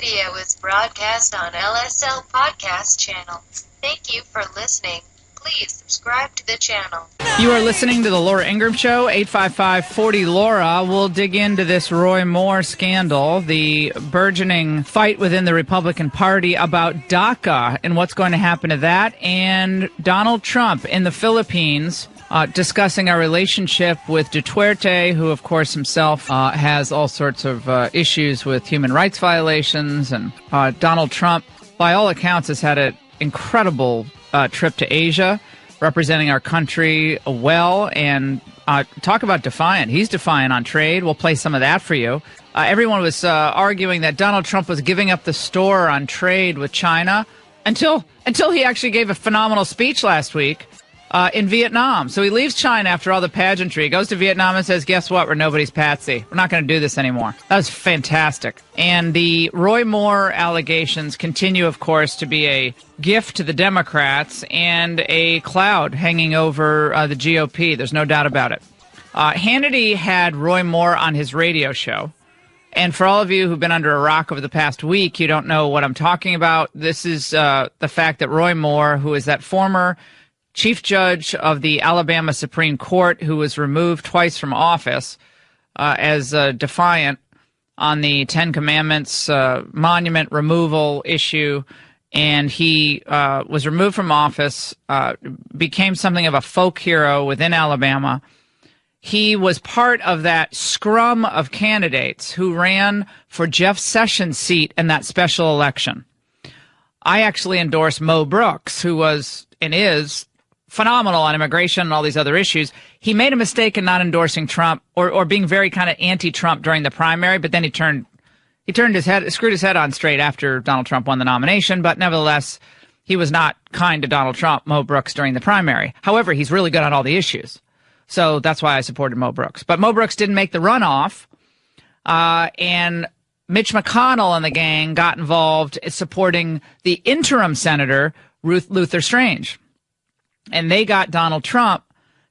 video is broadcast on LSL Podcast Channel. Thank you for listening. Please subscribe to the channel. You are listening to the Laura Ingraham Show, 855-40-LAURA. We'll dig into this Roy Moore scandal, the burgeoning fight within the Republican Party about DACA and what's going to happen to that, and Donald Trump in the Philippines discussing our relationship with Duterte, who, of course, himself has all sorts of issues with human rights violations. And Donald Trump, by all accounts, has had an incredible trip to Asia, representing our country well, and talk about defiant. He's defiant on trade. We'll play some of that for you. Everyone was arguing that Donald Trump was giving up the store on trade with China until he actually gave a phenomenal speech last week in Vietnam. So he leaves China after all the pageantry. He goes to Vietnam and says, guess what? We're nobody's patsy. We're not going to do this anymore. That was fantastic. And the Roy Moore allegations continue, of course, to be a gift to the Democrats and a cloud hanging over the GOP. There's no doubt about it. Hannity had Roy Moore on his radio show. And for all of you who've been under a rock over the past week, you don't know what I'm talking about. This is the fact that Roy Moore, who is that former Chief Judge of the Alabama Supreme Court, who was removed twice from office as defiant on the Ten Commandments monument removal issue, and he was removed from office, became something of a folk hero within Alabama. He was part of that scrum of candidates who ran for Jeff Sessions' seat in that special election. I actually endorsed Mo Brooks, who was and is phenomenal on immigration and all these other issues. He made a mistake in not endorsing Trump or being very kind of anti-Trump during the primary, but then he screwed his head on straight after Donald Trump won the nomination. But nevertheless, he was not kind to Donald Trump, Mo Brooks, during the primary. However, he's really good on all the issues. So that's why I supported Mo Brooks. But Mo Brooks didn't make the runoff, and Mitch McConnell and the gang got involved in supporting the interim senator, Luther Strange. And they got Donald Trump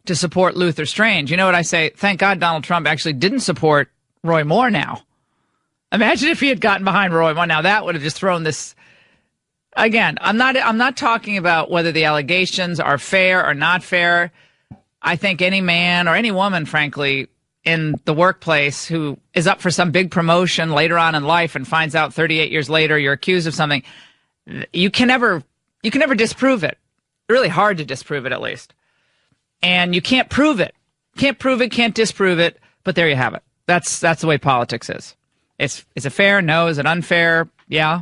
to support Luther Strange. You know what I say? Thank God Donald Trump actually didn't support Roy Moore now. Imagine if he had gotten behind Roy Moore. Now, that would have just thrown this. Again, I'm not talking about whether the allegations are fair or not fair. I think any man or any woman, frankly, in the workplace who is up for some big promotion later on in life and finds out 38 years later you're accused of something, you can never disprove it. Really hard to disprove it, at least. And you can't prove it. Can't prove it, can't disprove it, but there you have it. That's the way politics is. Is it fair? No. Is it unfair? Yeah.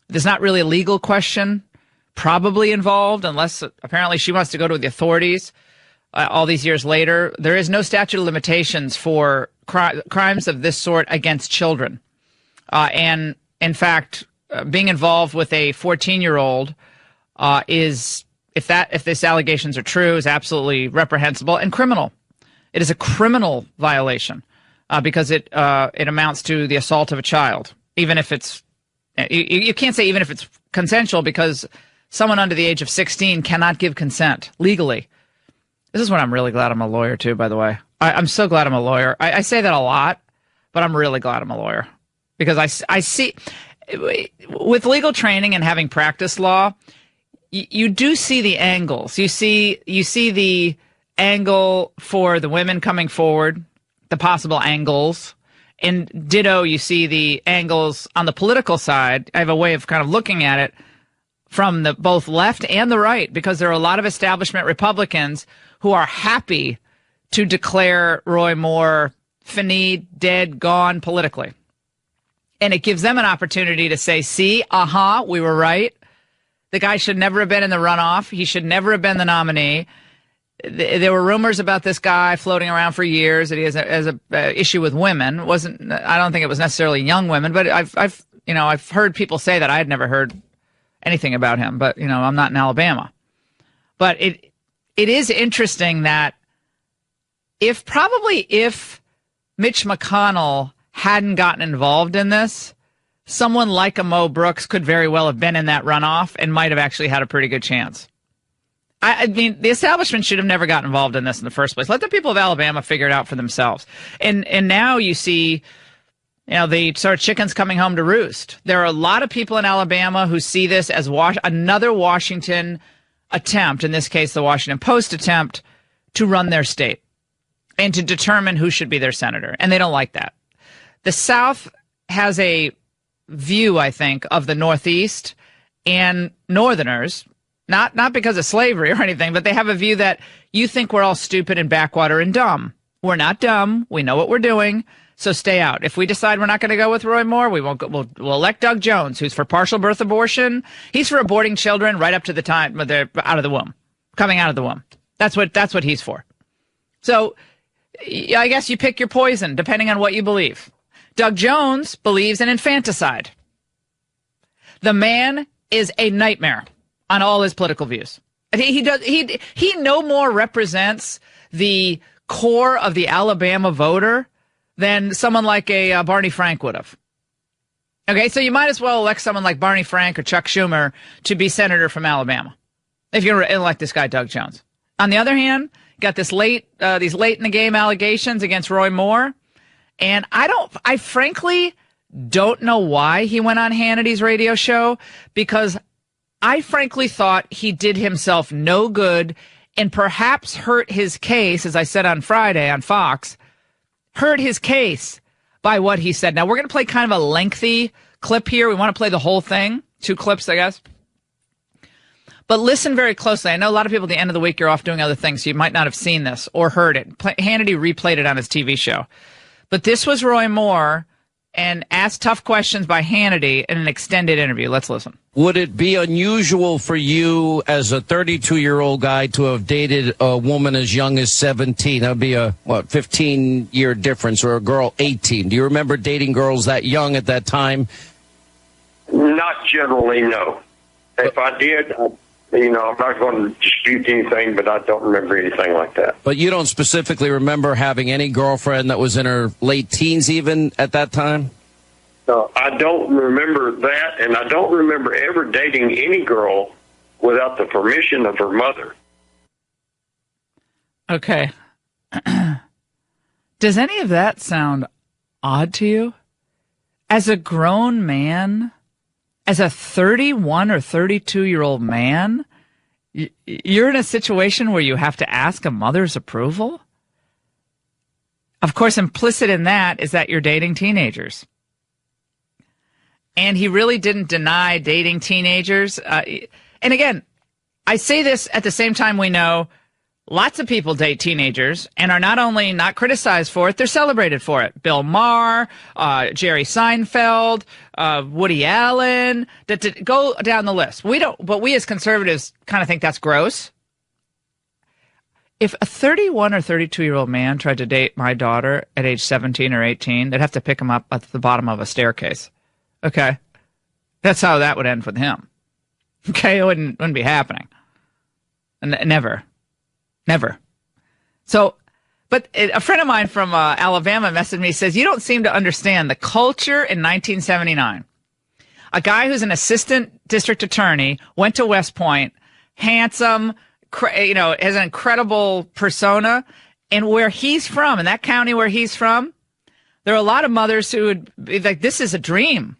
There's not really a legal question probably involved, unless apparently she wants to go to the authorities all these years later. There is no statute of limitations for crimes of this sort against children. And, in fact, being involved with a 14-year-old is, if this allegations are true, is absolutely reprehensible and criminal. It is a criminal violation because it amounts to the assault of a child, even if it's you can't say even if it's consensual, because someone under the age of 16 cannot give consent legally. This is when I'm really glad I'm a lawyer too, by the way. I'm so glad I'm a lawyer. I say that a lot, but I'm really glad I'm a lawyer because I see with legal training and having practiced law, you do see the angles. You see the angle for the women coming forward, the possible angles. And ditto, you see the angles on the political side. I have a way of kind of looking at it from the both left and the right, because there are a lot of establishment Republicans who are happy to declare Roy Moore fini, dead, gone politically. And it gives them an opportunity to say, see, we were right. The guy should never have been in the runoff. He should never have been the nominee. There were rumors about this guy floating around for years that he has a issue with women. I don't think it was necessarily young women, but I've heard people say that. I had never heard anything about him, but I'm not in Alabama. But it is interesting that if Mitch McConnell hadn't gotten involved in this, someone like a Mo Brooks could very well have been in that runoff and might have actually had a pretty good chance. I mean, the establishment should have never gotten involved in this in the first place. Let the people of Alabama figure it out for themselves. And now you see The sort of chickens coming home to roost. There are a lot of people in Alabama who see this as another Washington attempt, in this case the Washington Post attempt, to run their state and to determine who should be their senator. And they don't like that. The South has a view, I think, of the Northeast and Northerners, not because of slavery or anything, but they have a view that you think we're all stupid and backwater and dumb. We're not dumb. We know what we're doing. So stay out. If we decide we're not going to go with Roy Moore, we won't go. We'll elect Doug Jones, who's for partial birth abortion. He's for aborting children right up to the time they're out of the womb, coming out of the womb. That's what he's for. So I guess you pick your poison depending on what you believe. Doug Jones believes in infanticide. The man is a nightmare on all his political views. He no more represents the core of the Alabama voter than someone like a Barney Frank would have. Okay, so you might as well elect someone like Barney Frank or Chuck Schumer to be senator from Alabama if you're going to elect this guy, Doug Jones. On the other hand, got these late in the game allegations against Roy Moore, and I frankly don't know why he went on Hannity's radio show, because I frankly thought he did himself no good and perhaps hurt his case, as I said on Friday on Fox, hurt his case by what he said. Now, we're going to play kind of a lengthy clip here. We want to play the whole thing. 2 clips, I guess. But listen very closely. I know a lot of people at the end of the week are off doing other things, so you might not have seen this or heard it. Hannity replayed it on his TV show. But this was Roy Moore and asked tough questions by Hannity in an extended interview. Let's listen. Would it be unusual for you as a 32-year-old guy to have dated a woman as young as 17? That would be a, 15-year difference, or a girl 18. Do you remember dating girls that young at that time? Not generally, no. If I did, I'm not going to dispute anything, but I don't remember anything like that. But you don't specifically remember having any girlfriend that was in her late teens even at that time? No, I don't remember that, and I don't remember ever dating any girl without the permission of her mother. Okay. Does any of that sound odd to you? As a grown man, as a 31 or 32-year-old man, you're in a situation where you have to ask a mother's approval? Of course, implicit in that is that you're dating teenagers. And he really didn't deny dating teenagers. And again, I say this at the same time we know lots of people date teenagers and are not only not criticized for it, they're celebrated for it. Bill Maher, Jerry Seinfeld, Woody Allen, go down the list. But we as conservatives kind of think that's gross. If a 31 or 32-year-old man tried to date my daughter at age 17 or 18, they'd have to pick him up at the bottom of a staircase. Okay? That's how that would end with him. Okay? It wouldn't be happening. Never. So, but a friend of mine from Alabama messaged me, says, you don't seem to understand the culture in 1979. A guy who's an assistant district attorney, went to West Point, handsome, has an incredible persona, and where he's from, in that county where he's from, there are a lot of mothers who would be like, this is a dream.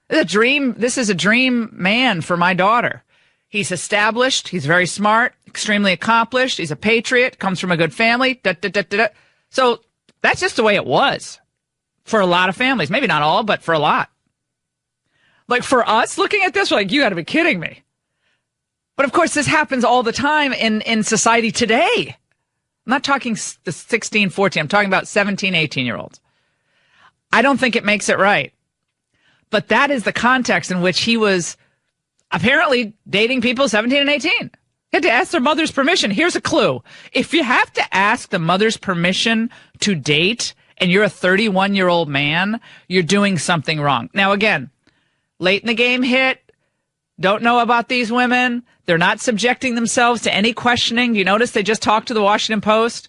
This is a dream man for my daughter. He's established. He's very smart, extremely accomplished. He's a patriot, comes from a good family. So that's just the way it was for a lot of families. Maybe not all, but for a lot. Like for us looking at this, we're like, you got to be kidding me. But of course, this happens all the time in society today. I'm not talking the 16, 14. I'm talking about 17, 18-year-olds. I don't think it makes it right. But that is the context in which he was apparently dating people 17 and 18. He had to ask their mother's permission. Here's a clue. If you have to ask the mother's permission to date and you're a 31-year-old man, you're doing something wrong. Now, again, late in the game hit, don't know about these women. They're not subjecting themselves to any questioning. You notice they just talked to the Washington Post?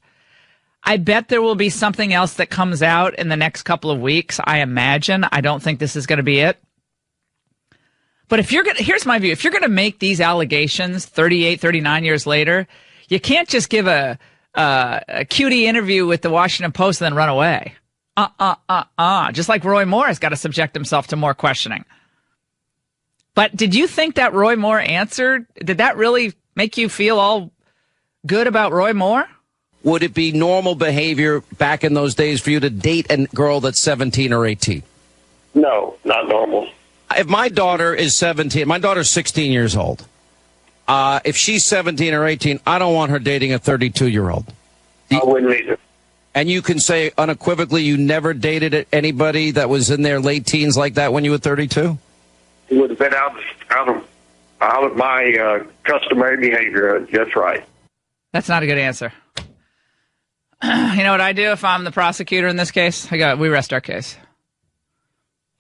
I bet there will be something else that comes out in the next couple of weeks, I imagine. I don't think this is going to be it. But here's my view. If you're going to make these allegations 38, 39 years later, you can't just give a cutie interview with the Washington Post and then run away. Just like Roy Moore has got to subject himself to more questioning. But did you think that Roy Moore answered? Did that really make you feel all good about Roy Moore? Would it be normal behavior back in those days for you to date a girl that's 17 or 18? No, not normal. If my daughter is 17, my daughter's 16 years old. If she's 17 or 18, I don't want her dating a 32-year-old. I wouldn't either. And you can say unequivocally you never dated anybody that was in their late teens like that when you were 32? It would have been out of my customary behavior. That's right. That's not a good answer. You know what I do if I'm the prosecutor in this case? We rest our case.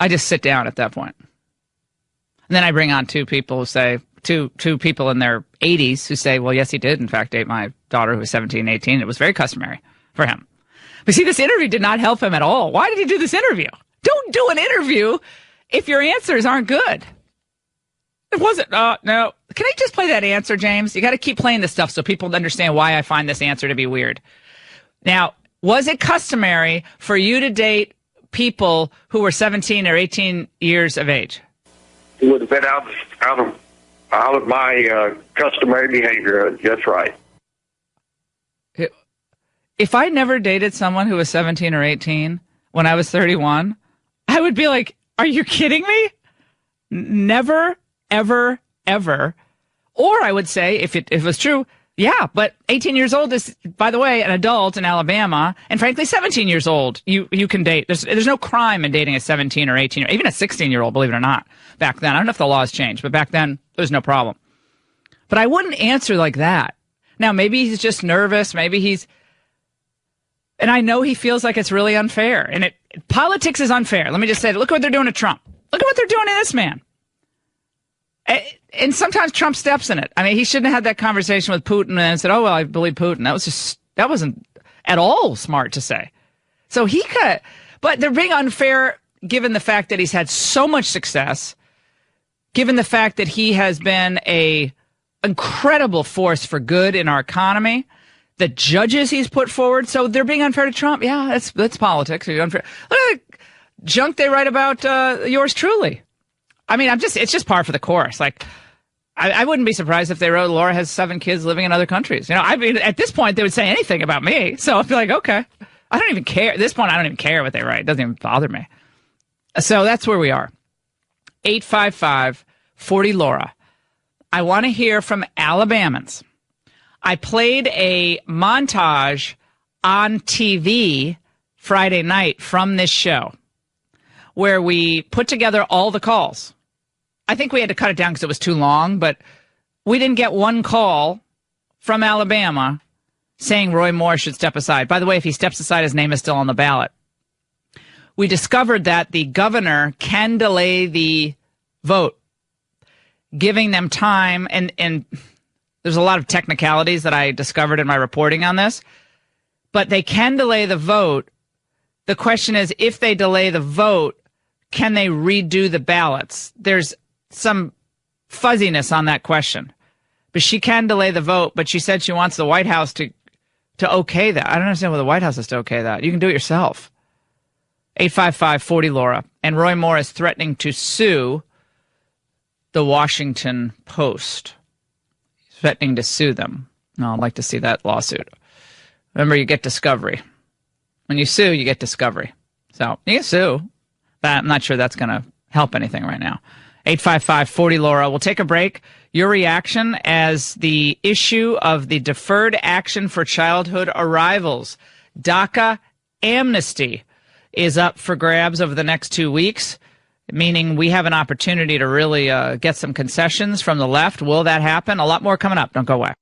I just sit down at that point. And then I bring on two people who say, two people in their 80s who say, well, yes, he did, in fact, date my daughter who was 17, 18. It was very customary for him. But see, this interview did not help him at all. Why did he do this interview? Don't do an interview if your answers aren't good. It wasn't, no. Can I just play that answer, James? You got to keep playing this stuff so people understand why I find this answer to be weird. Now, was it customary for you to date people who were 17 or 18 years of age? It would have been out of my customary behavior. That's right. If I never dated someone who was 17 or 18 when I was 31, I would be like, are you kidding me? Never, ever, ever. Or I would say, if it was true, yeah, but 18 years old is, by the way, an adult in Alabama, and frankly, 17 years old, you can date. There's no crime in dating a 17 or 18, or even a 16-year-old, believe it or not, back then. I don't know if the law has changed, but back then, there was no problem. But I wouldn't answer like that. Now, maybe he's just nervous, and I know he feels like it's really unfair, and politics is unfair. Let me just say, look at what they're doing to Trump. Look at what they're doing to this man. And sometimes Trump steps in it. I mean, he shouldn't have had that conversation with Putin and said, oh, well, I believe Putin. That wasn't at all smart to say. So but they're being unfair given the fact that he's had so much success, given the fact that he has been a incredible force for good in our economy, the judges he's put forward. So they're being unfair to Trump. Yeah, that's politics. They're unfair. Look at the junk they write about yours truly. I mean, it's just par for the course. Like, I wouldn't be surprised if they wrote Laura has 7 kids living in other countries. You know, I mean, at this point, they would say anything about me. So I'd be like, okay, I don't even care. At this point, I don't even care what they write. It doesn't even bother me. So that's where we are. 855-40-LAURA. I want to hear from Alabamans. I played a montage on TV Friday night from this show where we put together all the calls. I think we had to cut it down because it was too long, but we didn't get one call from Alabama saying Roy Moore should step aside. By the way, if he steps aside, his name is still on the ballot. We discovered that the governor can delay the vote, giving them time, and there's a lot of technicalities that I discovered in my reporting on this, but they can delay the vote. The question is, if they delay the vote, can they redo the ballots? There's some fuzziness on that question. But she can delay the vote, but she said she wants the White House to okay that. I don't understand why the White House has to okay that. You can do it yourself. 855-40-LAURA. And Roy Moore is threatening to sue the Washington Post. He's threatening to sue them. No, I'd like to see that lawsuit. Remember, you get discovery. When you sue, you get discovery. So you can sue, but I'm not sure that's going to help anything right now. 855-40-LAURA. We'll take a break. Your reaction as the issue of the Deferred Action for Childhood Arrivals, DACA amnesty, is up for grabs over the next 2 weeks, meaning we have an opportunity to really get some concessions from the left. Will that happen? A lot more coming up. Don't go away.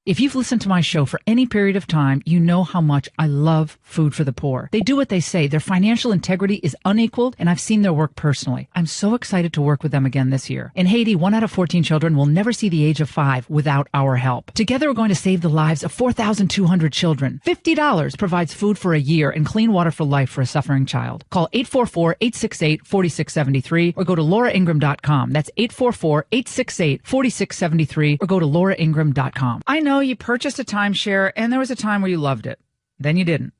If you've listened to my show for any period of time, you know how much I love Food for the Poor. They do what they say. Their financial integrity is unequaled, and I've seen their work personally. I'm so excited to work with them again this year. In Haiti, 1 out of 14 children will never see the age of 5 without our help. Together, we're going to save the lives of 4,200 children. $50 provides food for a year and clean water for life for a suffering child. Call 844-868-4673 or go to lauraingraham.com. That's 844-868-4673 or go to lauraingraham.com. I know you purchased a timeshare and there was a time where you loved it. Then you didn't.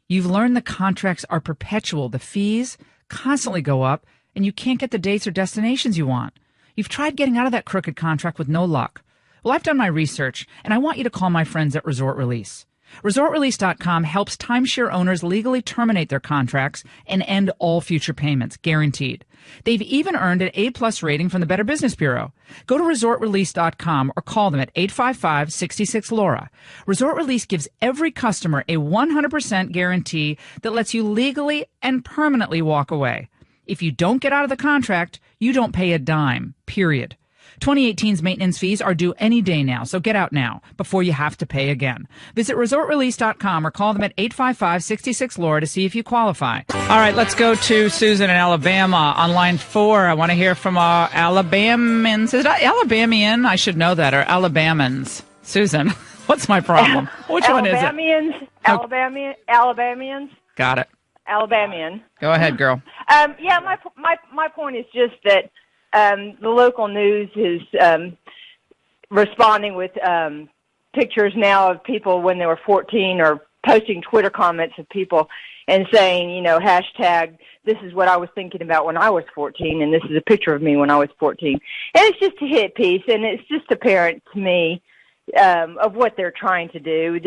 You've learned the contracts are perpetual. The fees constantly go up, and you can't get the dates or destinations you want. You've tried getting out of that crooked contract with no luck. Well, I've done my research, and I want you to call my friends at Resort Release. ResortRelease.com helps timeshare owners legally terminate their contracts and end all future payments, guaranteed. They've even earned an A-plus rating from the Better Business Bureau. Go to ResortRelease.com or call them at 855-66-LAURA. Resort Release gives every customer a 100% guarantee that lets you legally and permanently walk away. If you don't get out of the contract, you don't pay a dime, period. 2018's maintenance fees are due any day now, so get out now before you have to pay again. Visit resortrelease.com or call them at 855-66-LAURA to see if you qualify. All right, let's go to Susan in Alabama on line 4. I want to hear from Alabamans. Is it Alabamian? I should know that, or Alabamans. Susan, what's my problem? Which one is it? Alabamians. Got it. Alabamian. Go ahead, girl. Yeah, my point is just that the local news is responding with pictures now of people when they were 14, or posting Twitter comments of people and saying, hashtag, this is what I was thinking about when I was 14, and this is a picture of me when I was 14. And it's just a hit piece, and it's just apparent to me of what they're trying to do.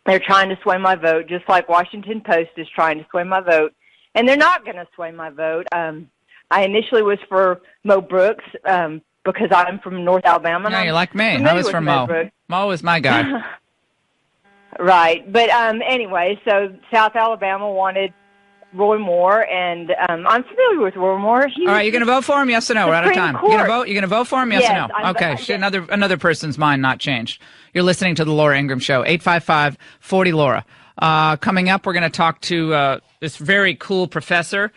They're trying to sway my vote, just like Washington Post is trying to sway my vote. And they're not going to sway my vote. I initially was for Mo Brooks because I'm from North Alabama. Yeah, you're like me. I was for Mo. Mo is my guy. Right. But anyway, so South Alabama wanted Roy Moore, and I'm familiar with Roy Moore. All right, you're going to vote for him, yes or no? We're out of time. You're going to vote for him, yes or no? Okay, another person's mind not changed. You're listening to the Laura Ingraham Show, 855-40-LAURA. Coming up, we're going to talk to this very cool professor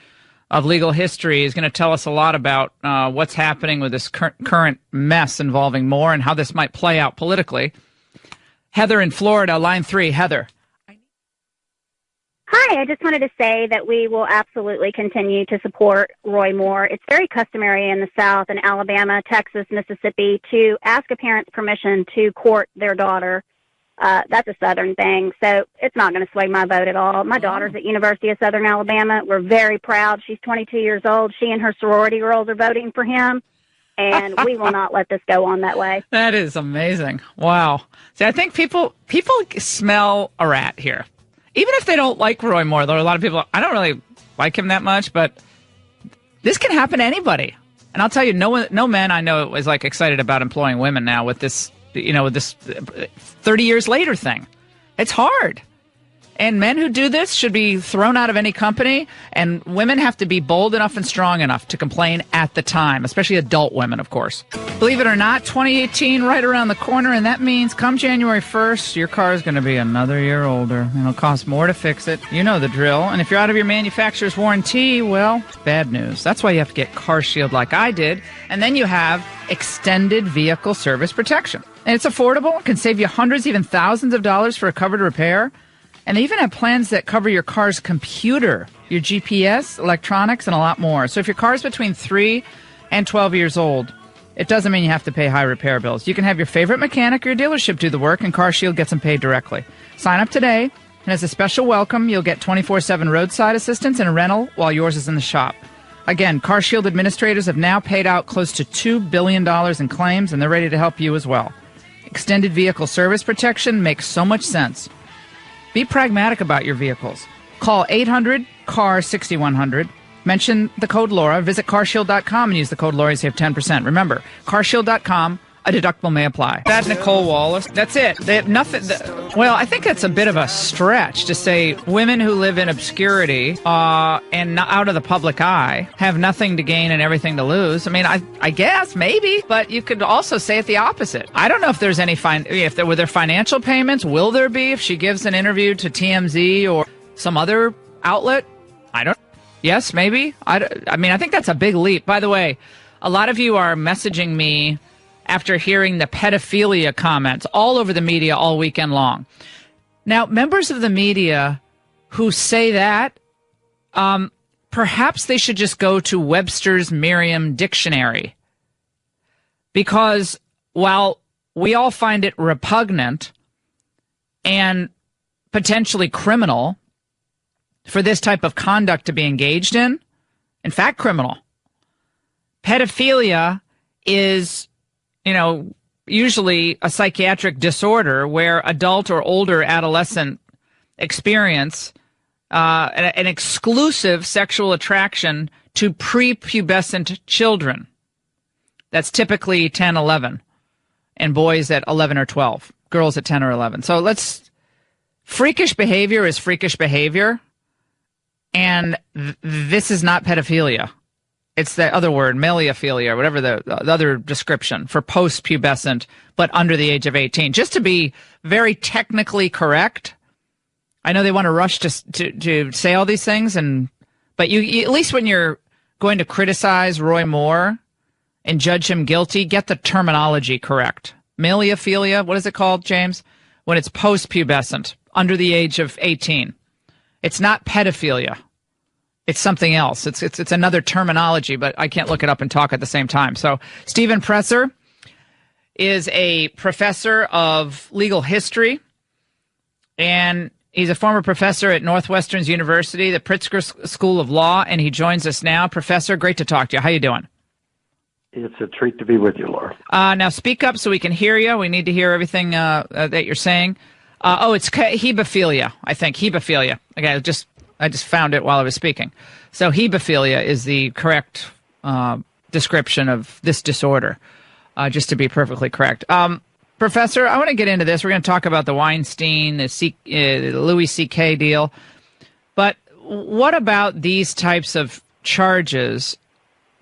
of legal history. Is going to tell us a lot about what's happening with this current mess involving Moore and how this might play out politically. Heather in Florida, line 3. Heather. Hi, I just wanted to say that we will absolutely continue to support Roy Moore. It's very customary in the South, in Alabama, Texas, Mississippi, to ask a parent's permission to court their daughter. That's a Southern thing, so it's not going to sway my vote at all. My daughter's at University of Southern Alabama. We're very proud. She's 22 years old. She and her sorority girls are voting for him, and we will not let this go on that way. That is amazing. Wow. See, I think people smell a rat here. Even if they don't like Roy Moore, though, a lot of people, I don't really like him that much, but this can happen to anybody. And I'll tell you, no man I know is like excited about employing women now with this, with this 30 years later thing. It's hard. And men who do this should be thrown out of any company, and women have to be bold enough and strong enough to complain at the time, especially adult women, of course. Believe it or not, 2018 right around the corner, and that means come January 1st, your car is going to be another year older, and it'll cost more to fix it. You know the drill. And if you're out of your manufacturer's warranty, well, bad news. That's why you have to get Car Shield like I did, and then you have extended vehicle service protection. And it's affordable, can save you hundreds, even thousands of dollars for a covered repair. And they even have plans that cover your car's computer, your GPS, electronics, and a lot more. So if your car's between 3 and 12 years old, it doesn't mean you have to pay high repair bills. You can have your favorite mechanic or your dealership do the work, and Car Shield gets them paid directly. Sign up today, and as a special welcome, you'll get 24/7 roadside assistance and a rental while yours is in the shop. Again, Car Shield administrators have now paid out close to $2 billion in claims, and they're ready to help you as well. Extended vehicle service protection makes so much sense. Be pragmatic about your vehicles. Call 800-CAR-6100. Mention the code Laura. Visit carshield.com and use the code Laura to save 10%. Remember, carshield.com, a deductible may apply. That Nicole Wallace, that's it. They have nothing. Well, I think that's a bit of a stretch to say women who live in obscurity and not out of the public eye have nothing to gain and everything to lose. I mean, I guess maybe, but you could also say it the opposite. I don't know if there's any were there financial payments. Will there be if she gives an interview to TMZ or some other outlet? I don't. Yes, maybe. I mean, I think that's a big leap. By the way, a lot of you are messaging me after hearing the pedophilia comments all over the media all weekend long. Now, members of the media who say that, perhaps they should just go to Webster's Merriam Dictionary. Because while we all find it repugnant, but potentially criminal for this type of conduct to be engaged in. In fact, criminal. Pedophilia is, usually a psychiatric disorder where adult or older adolescent experience an exclusive sexual attraction to prepubescent children. That's typically 10, 11, and boys at 11 or 12, girls at 10 or 11. So freakish behavior is freakish behavior, and this is not pedophilia. It's the other word, meliophilia, or whatever the other description for post-pubescent, but under the age of 18. Just to be very technically correct, I know they want to rush to say all these things, but you at least when you're going to criticize Roy Moore and judge him guilty, get the terminology correct. Meliophilia, what is it called, James? When it's post-pubescent, under the age of 18. It's not pedophilia. It's something else. It's another terminology, but I can't look it up and talk at the same time. So Stephen Presser is a professor of legal history, and he's a former professor at Northwestern University, the Pritzker School of Law, and he joins us now. Professor, great to talk to you. How you doing? It's a treat to be with you, Laura. Now speak up so we can hear you. We need to hear everything that you're saying. It's hebephilia, I think. Hebephilia. Okay, I just found it while I was speaking. So hebephilia is the correct description of this disorder, just to be perfectly correct. Professor, I want to get into this. We're going to talk about the Weinstein, the Louis C.K. deal. But what about these types of charges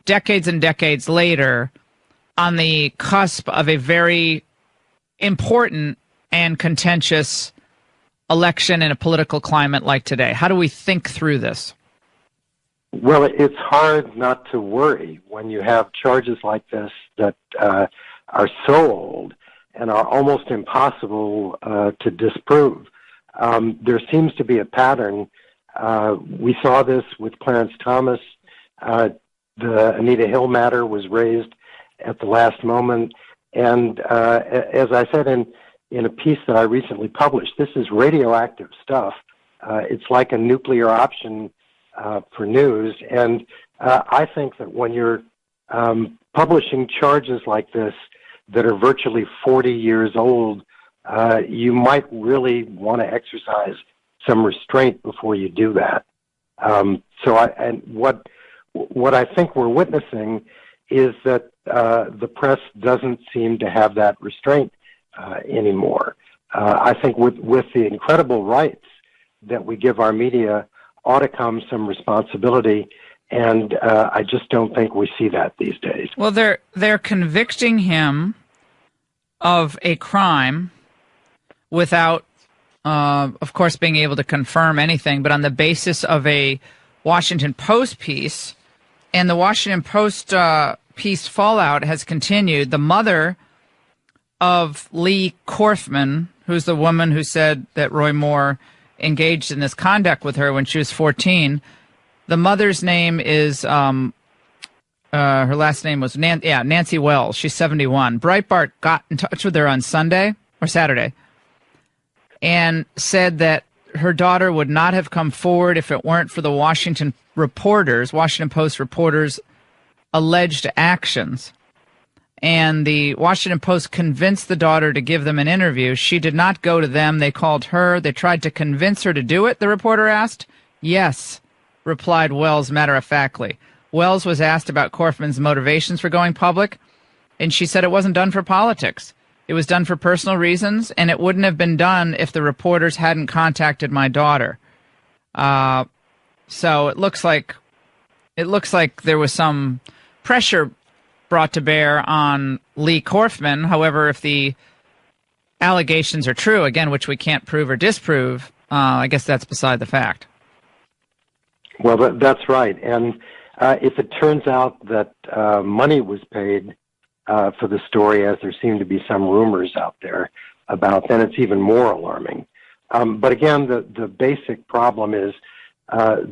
decades and decades later on the cusp of a very important and contentious election in a political climate like today? How do we think through this? Well, it's hard not to worry when you have charges like this that are so old and are almost impossible to disprove. There seems to be a pattern. We saw this with Clarence Thomas. The Anita Hill matter was raised at the last moment. And as I said in a piece that I recently published, this is radioactive stuff. It's like a nuclear option for news. And I think that when you're publishing charges like this that are virtually 40 years old, you might really want to exercise some restraint before you do that. What I think we're witnessing is that the press doesn't seem to have that restraint anymore. I think with the incredible rights that we give our media ought to come some responsibility, and I just don't think we see that these days. Well, they're convicting him of a crime without, of course, being able to confirm anything, but on the basis of a Washington Post piece. And the Washington Post piece fallout has continued. The mother of Lee Korfman, who's the woman who said that Roy Moore engaged in this conduct with her when she was 14, the mother's name is, her last name was Nancy Wells. She's 71. Breitbart got in touch with her on Sunday or Saturday and said that her daughter would not have come forward if it weren't for the Washington Post reporters' alleged actions. And the Washington Post convinced the daughter to give them an interview. She did not go to them. They called her. They tried to convince her to do it, the reporter asked. Yes, replied Wells matter-of-factly. Wells was asked about Korfman's motivations for going public, and she said it wasn't done for politics. It was done for personal reasons, and it wouldn't have been done if the reporters hadn't contacted my daughter. So it looks like there was some pressure brought to bear on Lee Korfman. However, if the allegations are true, again, which we can't prove or disprove, I guess that's beside the fact. Well, that's right. And if it turns out that money was paid for the story, as there seem to be some rumors out there about, then it's even more alarming. But again, the basic problem is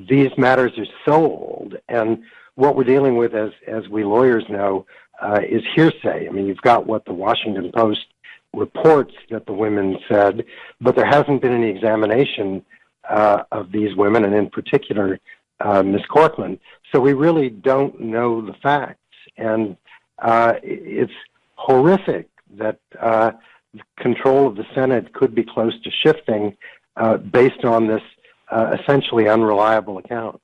these matters are so old, and what we're dealing with, as we lawyers know, is hearsay. I mean, you've got what the Washington Post reports that the women said, but there hasn't been any examination of these women, and in particular, Ms. Cortland. So we really don't know the facts, and it's horrific that control of the Senate could be close to shifting based on this essentially unreliable account.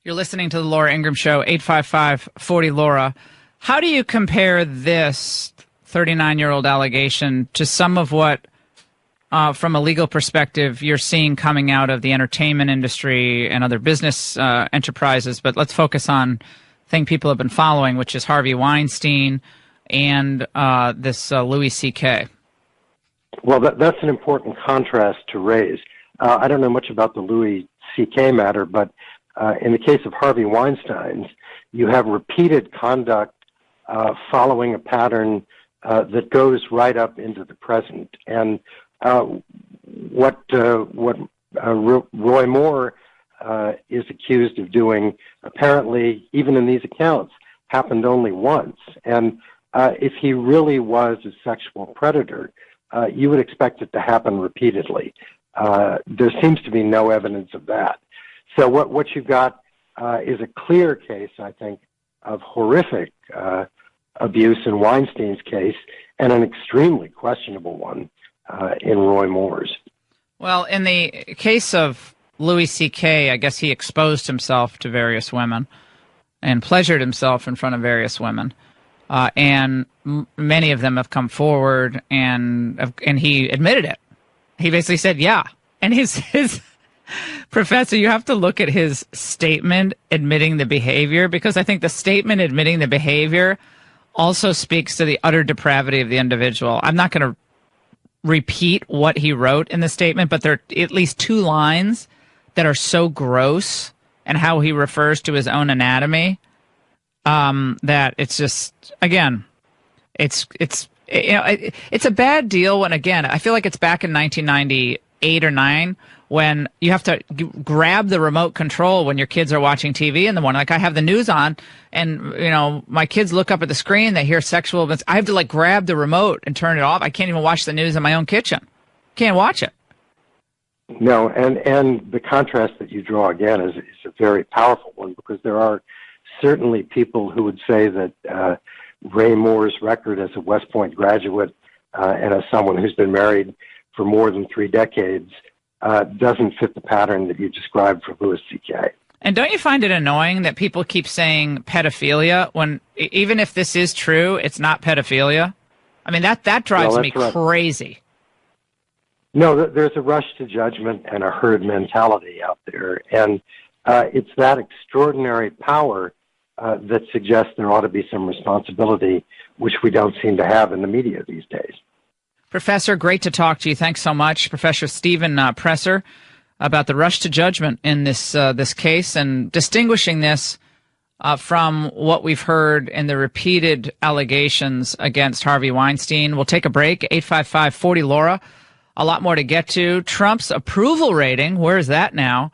You're listening to the Laura Ingraham Show, 855-40-LAURA. How do you compare this 39-year-old allegation to some of what, from a legal perspective, you're seeing coming out of the entertainment industry and other business enterprises? But let's focus on the thing people have been following, which is Harvey Weinstein and this Louis C.K. Well, that's an important contrast to raise. I don't know much about the Louis C.K. matter, but in the case of Harvey Weinstein's, you have repeated conduct following a pattern that goes right up into the present. And what Roy Moore is accused of doing, apparently, even in these accounts, happened only once. And if he really was a sexual predator, you would expect it to happen repeatedly. There seems to be no evidence of that. So what you've got is a clear case, I think, of horrific abuse in Weinstein's case, and an extremely questionable one in Roy Moore's. Well, in the case of Louis C.K., I guess he exposed himself to various women and pleasured himself in front of various women. And many of them have come forward, and he admitted it. He basically said, yeah. And his Professor, you have to look at his statement admitting the behavior, because I think the statement admitting the behavior also speaks to the utter depravity of the individual. I'm not going to repeat what he wrote in the statement, but there are at least two lines that are so gross, and how he refers to his own anatomy, that it's just, again, it's a bad deal when, again, I feel like it's back in 1998 or 9 when you have to grab the remote control when your kids are watching TV in the morning. Like, I have the news on, and my kids look up at the screen, they hear sexual events. I have to grab the remote and turn it off. I can't even watch the news in my own kitchen. Can't watch it. No, and the contrast that you draw again is a very powerful one, because there are certainly people who would say that Ray Moore's record as a West Point graduate and as someone who's been married for more than 3 decades doesn't fit the pattern that you described for Louis C.K. And don't you find it annoying that people keep saying pedophilia when, even if this is true, it's not pedophilia? I mean, that drives me crazy. No, there's a rush to judgment and a herd mentality out there. And it's that extraordinary power that suggests there ought to be some responsibility, which we don't seem to have in the media these days. Professor, great to talk to you. Thanks so much. Professor Stephen Presser, about the rush to judgment in this case, and distinguishing this from what we've heard in the repeated allegations against Harvey Weinstein. We'll take a break. 855-40-LAURA. A lot more to get to. Trump's approval rating, where is that now?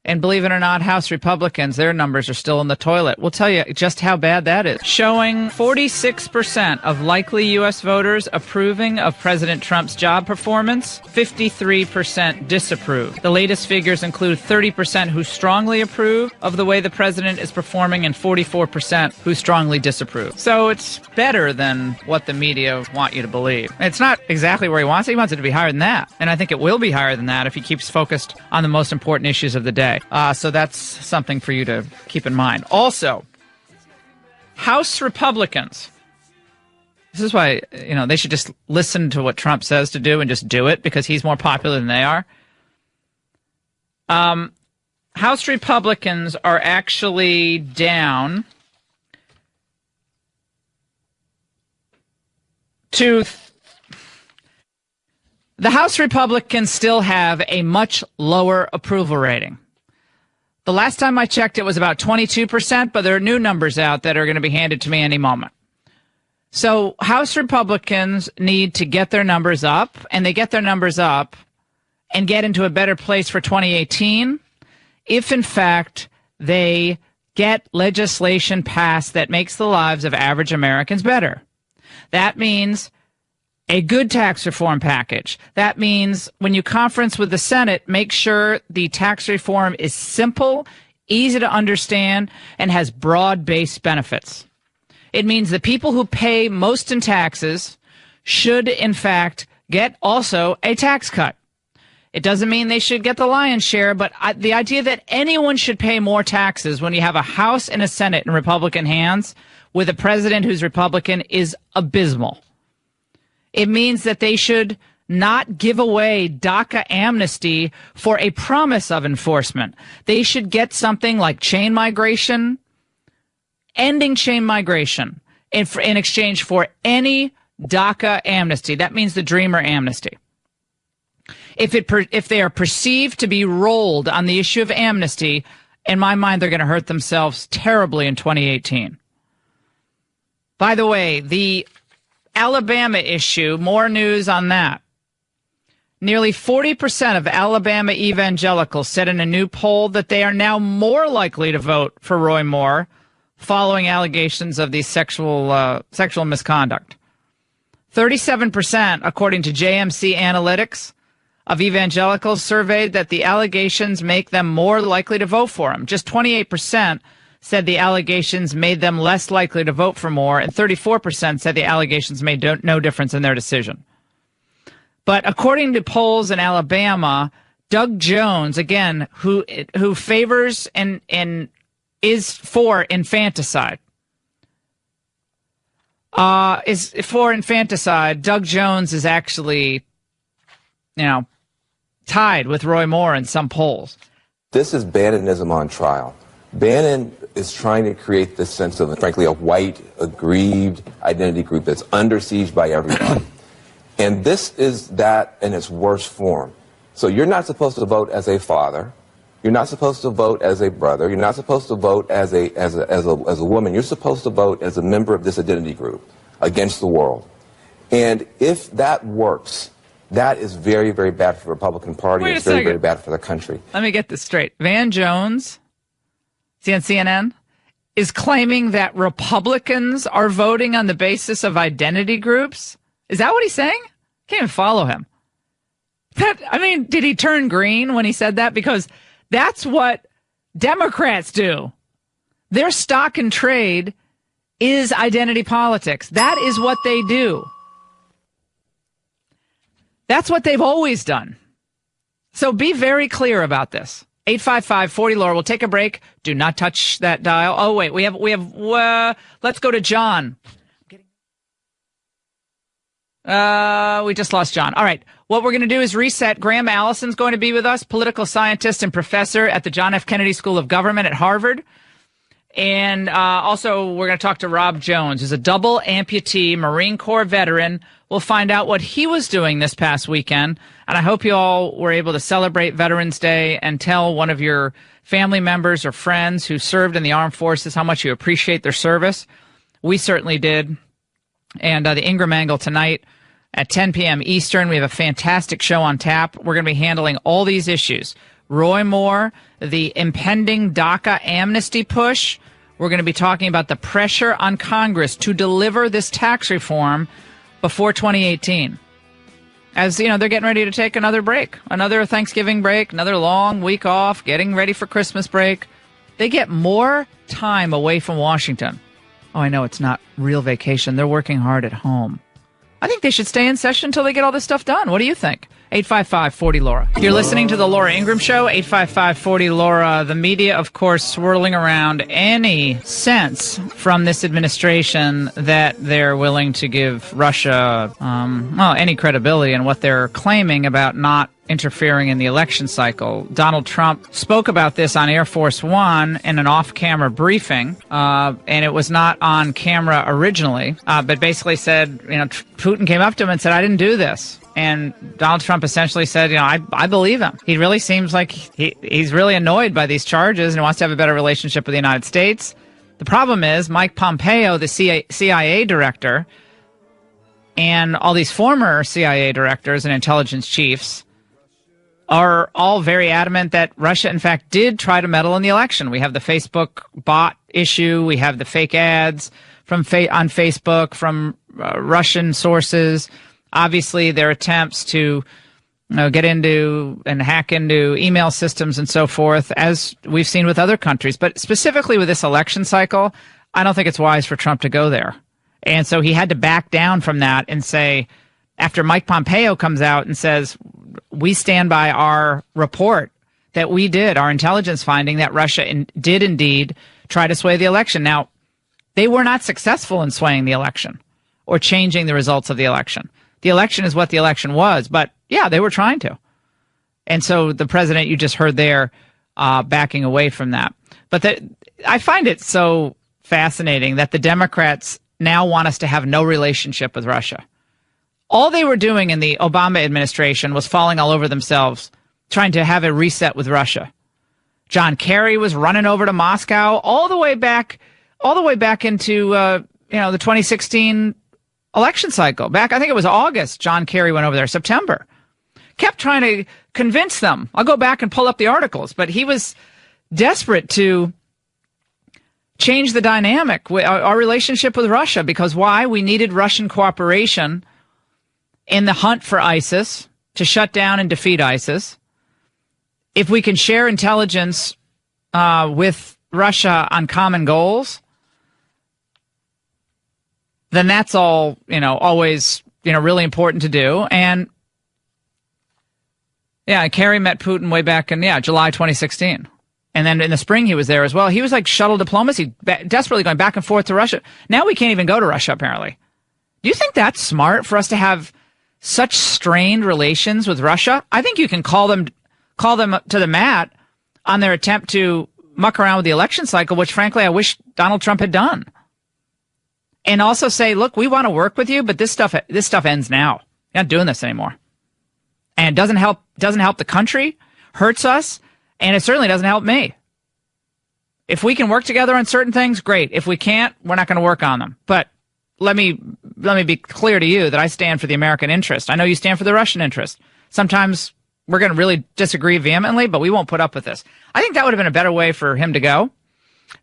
And believe it or not, House Republicans, their numbers are still in the toilet. We'll tell you just how bad that is. Showing 46% of likely U.S. voters approving of President Trump's job performance, 53% disapprove. The latest figures include 30% who strongly approve of the way the president is performing and 44% who strongly disapprove. So it's better than what the media want you to believe. It's not exactly where he wants it. He wants it to be higher than that. And I think it will be higher than that if he keeps focused on the most important issues of the day. So that's something for you to keep in mind. Also, House Republicans. This is why, they should just listen to what Trump says to do and just do it, because he's more popular than they are. House Republicans are actually down to... The House Republicans still have a much lower approval rating. The last time I checked, it was about 22%, but there are new numbers out that are going to be handed to me any moment. So House Republicans need to get their numbers up, and they get their numbers up and get into a better place for 2018 if, in fact, they get legislation passed that makes the lives of average Americans better. That means a good tax reform package. That means when you conference with the Senate, make sure the tax reform is simple, easy to understand, and has broad-based benefits. It means the people who pay most in taxes should, in fact, get also a tax cut. It doesn't mean they should get the lion's share, but the idea that anyone should pay more taxes when you have a House and a Senate in Republican hands with a president who's Republican is abysmal. It means that they should not give away DACA amnesty for a promise of enforcement. They should get something like chain migration, ending chain migration in exchange for any DACA amnesty. That means the Dreamer amnesty. If they are perceived to be rolled on the issue of amnesty, in my mind, they're going to hurt themselves terribly in 2018. By the way, the Alabama issue, more news on that. Nearly 40% of Alabama evangelicals said in a new poll that they are now more likely to vote for Roy Moore following allegations of these sexual misconduct. 37%, according to JMC Analytics, of evangelicals surveyed that the allegations make them more likely to vote for him. Just 28% said the allegations made them less likely to vote for Moore, and 34% said the allegations made no difference in their decision. But according to polls in Alabama, Doug Jones, again, who favors and is for infanticide, Doug Jones is actually, tied with Roy Moore in some polls. This is Bannonism on trial. Bannon is trying to create this sense of, frankly, a white, aggrieved identity group that's under siege by everybody. And this is that in its worst form. So you're not supposed to vote as a father. You're not supposed to vote as a brother. You're not supposed to vote as a woman. You're supposed to vote as a member of this identity group against the world. And if that works, that is very, very bad for the Republican Party. It's very, very bad for the country. Let me get this straight. Van Jones, on CNN, is claiming that Republicans are voting on the basis of identity groups? Is that what he's saying? Can't even follow him. Did he turn green when he said that? Because that's what Democrats do. Their stock and trade is identity politics. That is what they do. That's what they've always done. So be very clear about this. 855-40-LAURA. We'll take a break. Do not touch that dial. Oh, wait, we have, let's go to John. We just lost John. All right. What we're going to do is reset. Graham Allison's going to be with us, political scientist and professor at the John F. Kennedy School of Government at Harvard. And also, we're going to talk to Rob Jones, who's a double amputee Marine Corps veteran. We'll find out what he was doing this past weekend. And I hope you all were able to celebrate Veterans Day and tell one of your family members or friends who served in the armed forces how much you appreciate their service. We certainly did. And the Ingraham Angle tonight at 10 p.m. Eastern. We have a fantastic show on tap. We're going to be handling all these issues. Roy Moore, the impending DACA amnesty push. We're going to be talking about the pressure on Congress to deliver this tax reform before 2018. As you know, they're getting ready to take another break, another Thanksgiving break, another long week off, getting ready for Christmas break. They get more time away from Washington. Oh, I know it's not real vacation. They're working hard at home. I think they should stay in session until they get all this stuff done. What do you think? 855-40-LAURA. You're listening to The Laura Ingraham Show, 855-40-LAURA. The media, of course, swirling around any sense from this administration that they're willing to give Russia, any credibility in what they're claiming about not interfering in the election cycle. Donald Trump spoke about this on Air Force One in an off-camera briefing, and it was not on camera originally, but basically said, Putin came up to him and said, I didn't do this. And Donald Trump essentially said, I believe him. He really seems like he's really annoyed by these charges and wants to have a better relationship with the United States. The problem is Mike Pompeo, the CIA director, and all these former CIA directors and intelligence chiefs are all very adamant that Russia, in fact, did try to meddle in the election. We have the Facebook bot issue. We have the fake ads on Facebook from Russian sources. Obviously, their attempts to get into and hack into email systems and so forth, as we've seen with other countries. But specifically with this election cycle, I don't think it's wise for Trump to go there. And so he had to back down from that and say, after Mike Pompeo comes out and says, we stand by our report that we did, our intelligence finding that Russia did indeed try to sway the election. Now, they were not successful in swaying the election or changing the results of the election. The election is what the election was, but yeah, they were trying to. And so the president you just heard there backing away from that. But I find it so fascinating that the Democrats now want us to have no relationship with Russia. All they were doing in the Obama administration was falling all over themselves, trying to have a reset with Russia. John Kerry was running over to Moscow all the way back into the 2016 election cycle. Back, I think it was August, John Kerry went over there, September. Kept trying to convince them. I'll go back and pull up the articles, but he was desperate to change the dynamic, our relationship with Russia, because why? We needed Russian cooperation in the hunt for ISIS, to shut down and defeat ISIS. If we can share intelligence with Russia on common goals, then that's all, always, really important to do. And yeah, Kerry met Putin way back in, July 2016. And then in the spring, he was there as well. He was like shuttle diplomacy, desperately going back and forth to Russia. Now we can't even go to Russia, apparently. Do you think that's smart for us to have such strained relations with Russia? I think you can call them to the mat on their attempt to muck around with the election cycle, which frankly I wish Donald Trump had done. And also say, look, we want to work with you, but this stuff ends now. You're not doing this anymore. And it doesn't help the country, hurts us, and it certainly doesn't help me. If we can work together on certain things, great. If we can't, we're not going to work on them. But let me be clear to you that I stand for the American interest. I know you stand for the Russian interest. Sometimes we're going to really disagree vehemently, but we won't put up with this. I think that would have been a better way for him to go.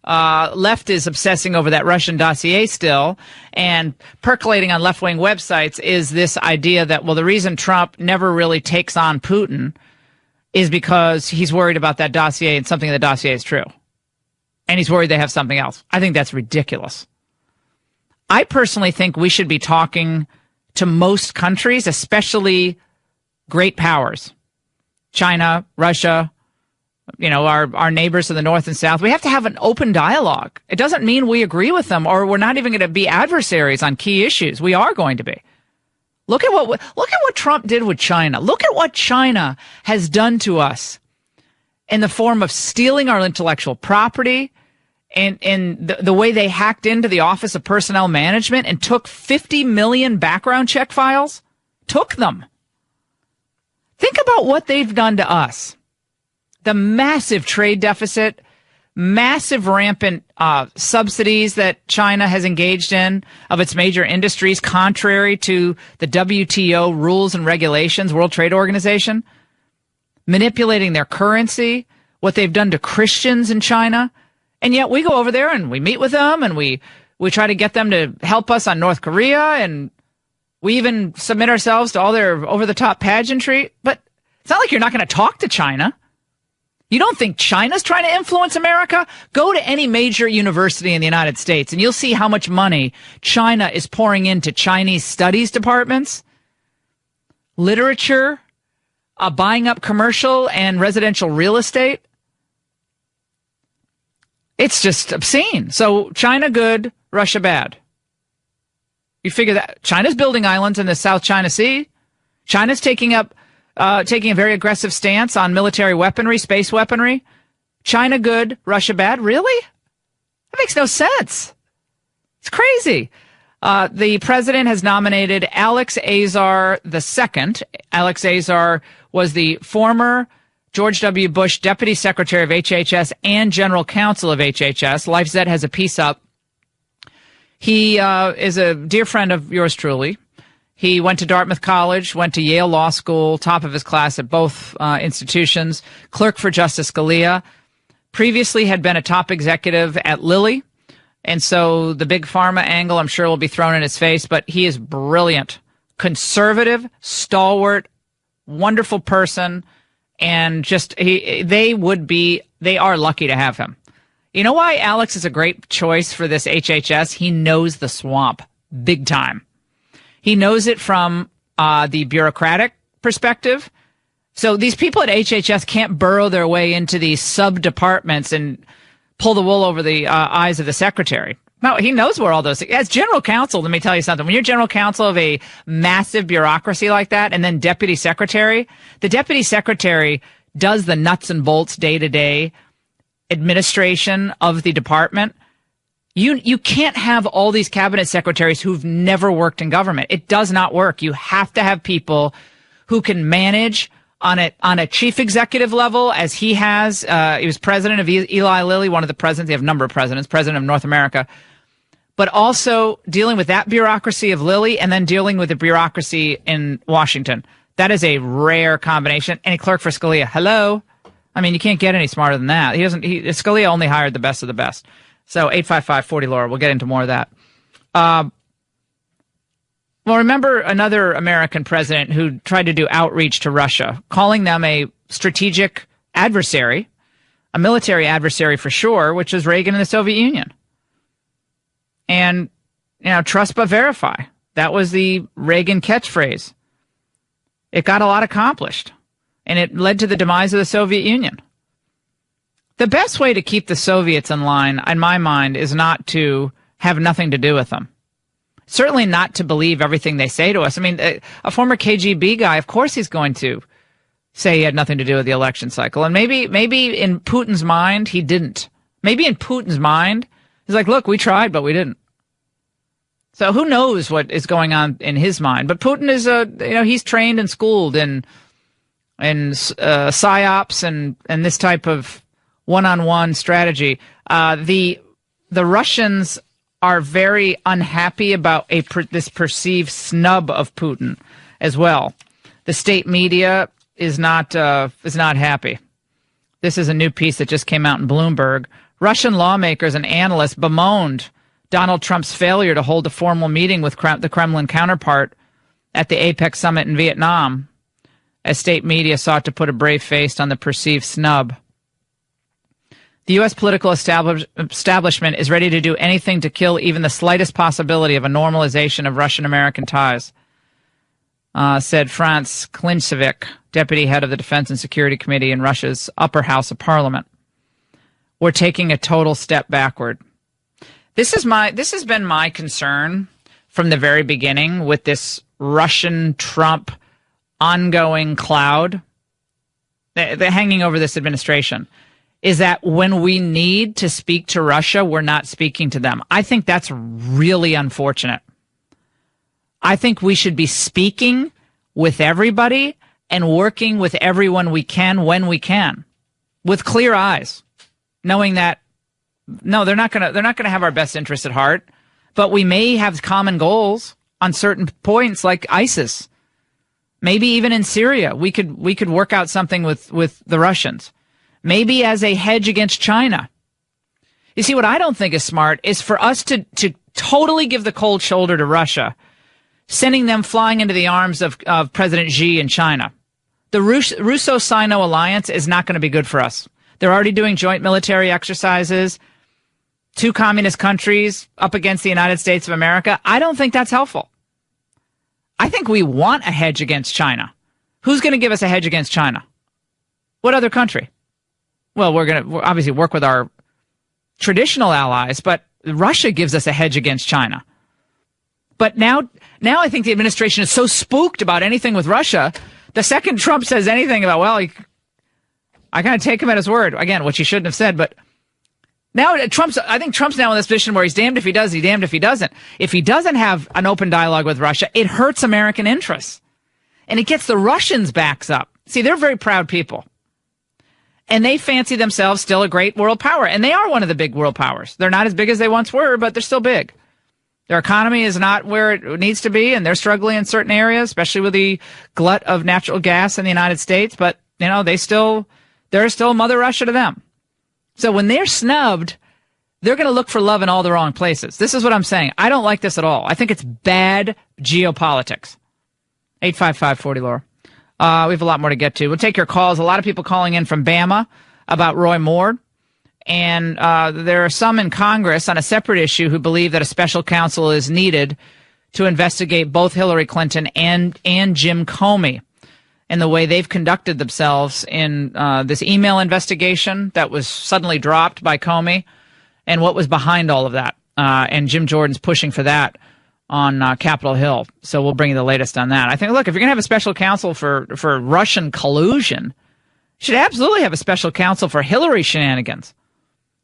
Left is obsessing over that Russian dossier still, and percolating on left-wing websites is this idea that, well, the reason Trump never really takes on Putin is because he's worried about that dossier and something in the dossier is true. And he's worried they have something else. I think that's ridiculous. I personally think we should be talking to most countries, especially great powers. China, Russia, our neighbors in the north and south. We have to have an open dialogue. It doesn't mean we agree with them or we're not even going to be adversaries on key issues. We are going to be. Look at what Trump did with China. Look at what China has done to us in the form of stealing our intellectual property and the way they hacked into the Office of Personnel Management and took 50 million background check files. Took them. Think about what they've done to us. The massive trade deficit, massive rampant subsidies that China has engaged in of its major industries, contrary to the WTO rules and regulations, World Trade Organization, manipulating their currency, what they've done to Christians in China. And yet we go over there and we meet with them and we try to get them to help us on North Korea, and we even submit ourselves to all their over-the-top pageantry. But it's not like you're not going to talk to China. You don't think China's trying to influence America? Go to any major university in the United States and you'll see how much money China is pouring into Chinese studies departments, literature, buying up commercial and residential real estate. It's just obscene. So China good, Russia bad. You figure that China's building islands in the South China Sea. China's taking a very aggressive stance on military weaponry, space weaponry. China good, Russia bad. Really? That makes no sense. It's crazy. The president has nominated Alex Azar II. Alex Azar was the former George W. Bush Deputy Secretary of HHS and General Counsel of HHS. LifeZette has a piece up. He is a dear friend of yours truly. He went to Dartmouth College, went to Yale Law School, top of his class at both institutions, clerk for Justice Scalia, previously had been a top executive at Lilly. And so the big pharma angle, I'm sure, will be thrown in his face, but he is brilliant, conservative, stalwart, wonderful person, and just they are lucky to have him. You know why Alex is a great choice for this HHS? He knows the swamp big time. He knows it from the bureaucratic perspective. So these people at HHS can't burrow their way into these sub-departments and pull the wool over the eyes of the secretary. No, he knows where all those... As general counsel, let me tell you something. When you're general counsel of a massive bureaucracy like that, and then deputy secretary, the deputy secretary does the nuts and bolts day-to-day administration of the department. You can't have all these cabinet secretaries who've never worked in government. It does not work. You have to have people who can manage on a chief executive level, as he has. He was president of Eli Lilly, one of the presidents. They have a number of presidents, president of North America. But also dealing with that bureaucracy of Lilly and then dealing with the bureaucracy in Washington. That is a rare combination. And he clerked for Scalia. Hello? I mean, you can't get any smarter than that. Scalia only hired the best of the best. So 855-40-LAURA. We'll get into more of that. Well, remember another American president who tried to do outreach to Russia, calling them a strategic adversary, a military adversary for sure, which was Reagan and the Soviet Union. And, trust but verify. That was the Reagan catchphrase. It got a lot accomplished, and it led to the demise of the Soviet Union. The best way to keep the Soviets in line, in my mind, is not to have nothing to do with them. Certainly not to believe everything they say to us. I mean, a former KGB guy, of course he's going to say he had nothing to do with the election cycle. And maybe in Putin's mind, he didn't. Maybe in Putin's mind, he's like, look, we tried, but we didn't. So who knows what is going on in his mind? But Putin is he's trained and schooled in psyops and this type of one-on-one strategy. The Russians are very unhappy about this perceived snub of Putin as well. The state media is not happy. This is a new piece that just came out in Bloomberg. Russian lawmakers and analysts bemoaned Donald Trump's failure to hold a formal meeting with the Kremlin counterpart at the APEC summit in Vietnam, as state media sought to put a brave face on the perceived snub. The U.S. political establishment is ready to do anything to kill even the slightest possibility of a normalization of Russian-American ties, said Franz Klincevic, deputy head of the Defense and Security Committee in Russia's upper house of parliament. We're taking a total step backward. This has been my concern from the very beginning with this Russian-Trump ongoing cloud the hanging over this administration, is that when we need to speak to Russia, we're not speaking to them. I think that's really unfortunate. I think we should be speaking with everybody and working with everyone we can when we can, with clear eyes, knowing that no, they're not going to have our best interests at heart, but we may have common goals on certain points, like ISIS. Maybe even in Syria, we could work out something with the Russians. Maybe as a hedge against China. You see, what I don't think is smart is for us to totally give the cold shoulder to Russia, sending them flying into the arms of President Xi in China. The Russo-Sino alliance is not going to be good for us. They're already doing joint military exercises, 2 communist countries up against the United States of America. I don't think that's helpful. I think we want a hedge against China. Who's going to give us a hedge against China? What other country? Well, we're going to obviously work with our traditional allies, but Russia gives us a hedge against China. But now I think the administration is so spooked about anything with Russia, the second Trump says anything about, I kind of take him at his word. Again, which he shouldn't have said, but now I think Trump's now in this position where he's damned if he does, he's damned if he doesn't. If he doesn't have an open dialogue with Russia, it hurts American interests. And it gets the Russians' backs up. See, they're very proud people. And they fancy themselves still a great world power. And they are one of the big world powers. They're not as big as they once were, but they're still big. Their economy is not where it needs to be, and they're struggling in certain areas, especially with the glut of natural gas in the United States. But, they're still Mother Russia to them. So when they're snubbed, they're going to look for love in all the wrong places. This is what I'm saying. I don't like this at all. I think it's bad geopolitics. 855-40-LAURA. We have a lot more to get to. We'll take your calls. A lot of people calling in from Bama about Roy Moore. And there are some in Congress on a separate issue who believe that a special counsel is needed to investigate both Hillary Clinton and Jim Comey and the way they've conducted themselves in this email investigation that was suddenly dropped by Comey and what was behind all of that. And Jim Jordan's pushing for that on Capitol Hill. So we'll bring you the latest on that. I think, look, if you're going to have a special counsel for Russian collusion, you should absolutely have a special counsel for Hillary shenanigans.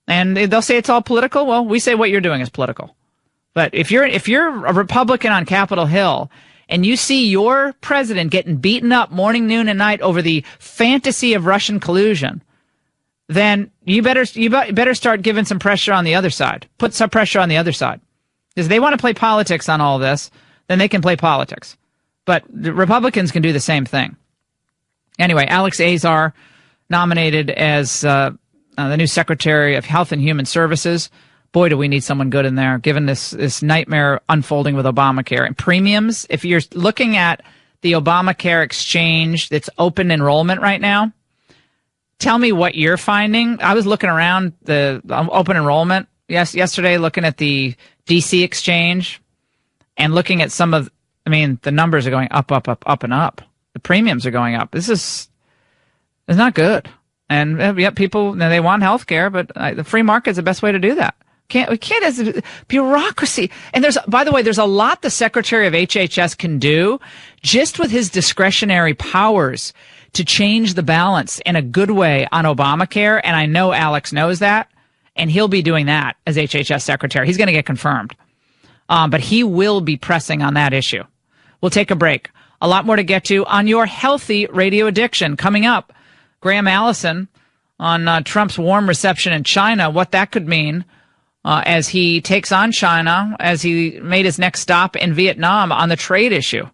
And they'll say it's all political. Well, we say what you're doing is political. But if you're a Republican on Capitol Hill and you see your president getting beaten up morning, noon, and night over the fantasy of Russian collusion, then you better start giving some pressure on the other side. Put some pressure on the other side. Because they want to play politics on all this, then they can play politics. But the Republicans can do the same thing. Anyway, Alex Azar nominated as the new Secretary of Health and Human Services. Boy, do we need someone good in there, given this nightmare unfolding with Obamacare. And premiums, if you're looking at the Obamacare exchange that's open enrollment right now, tell me what you're finding. I was looking around the open enrollment yesterday, looking at the DC exchange and looking at the numbers are going up, and up. The premiums are going up. It's not good. And yet people, they want health care, but the free market is the best way to do that. We can't as bureaucracy. And by the way, there's a lot the Secretary of HHS can do just with his discretionary powers to change the balance in a good way on Obamacare. And I know Alex knows that, and he'll be doing that as HHS Secretary. He's going to get confirmed. But he will be pressing on that issue. We'll take a break. A lot more to get to on your healthy radio addiction coming up. Graham Allison on Trump's warm reception in China, what that could mean as he takes on China, as he made his next stop in Vietnam on the trade issue.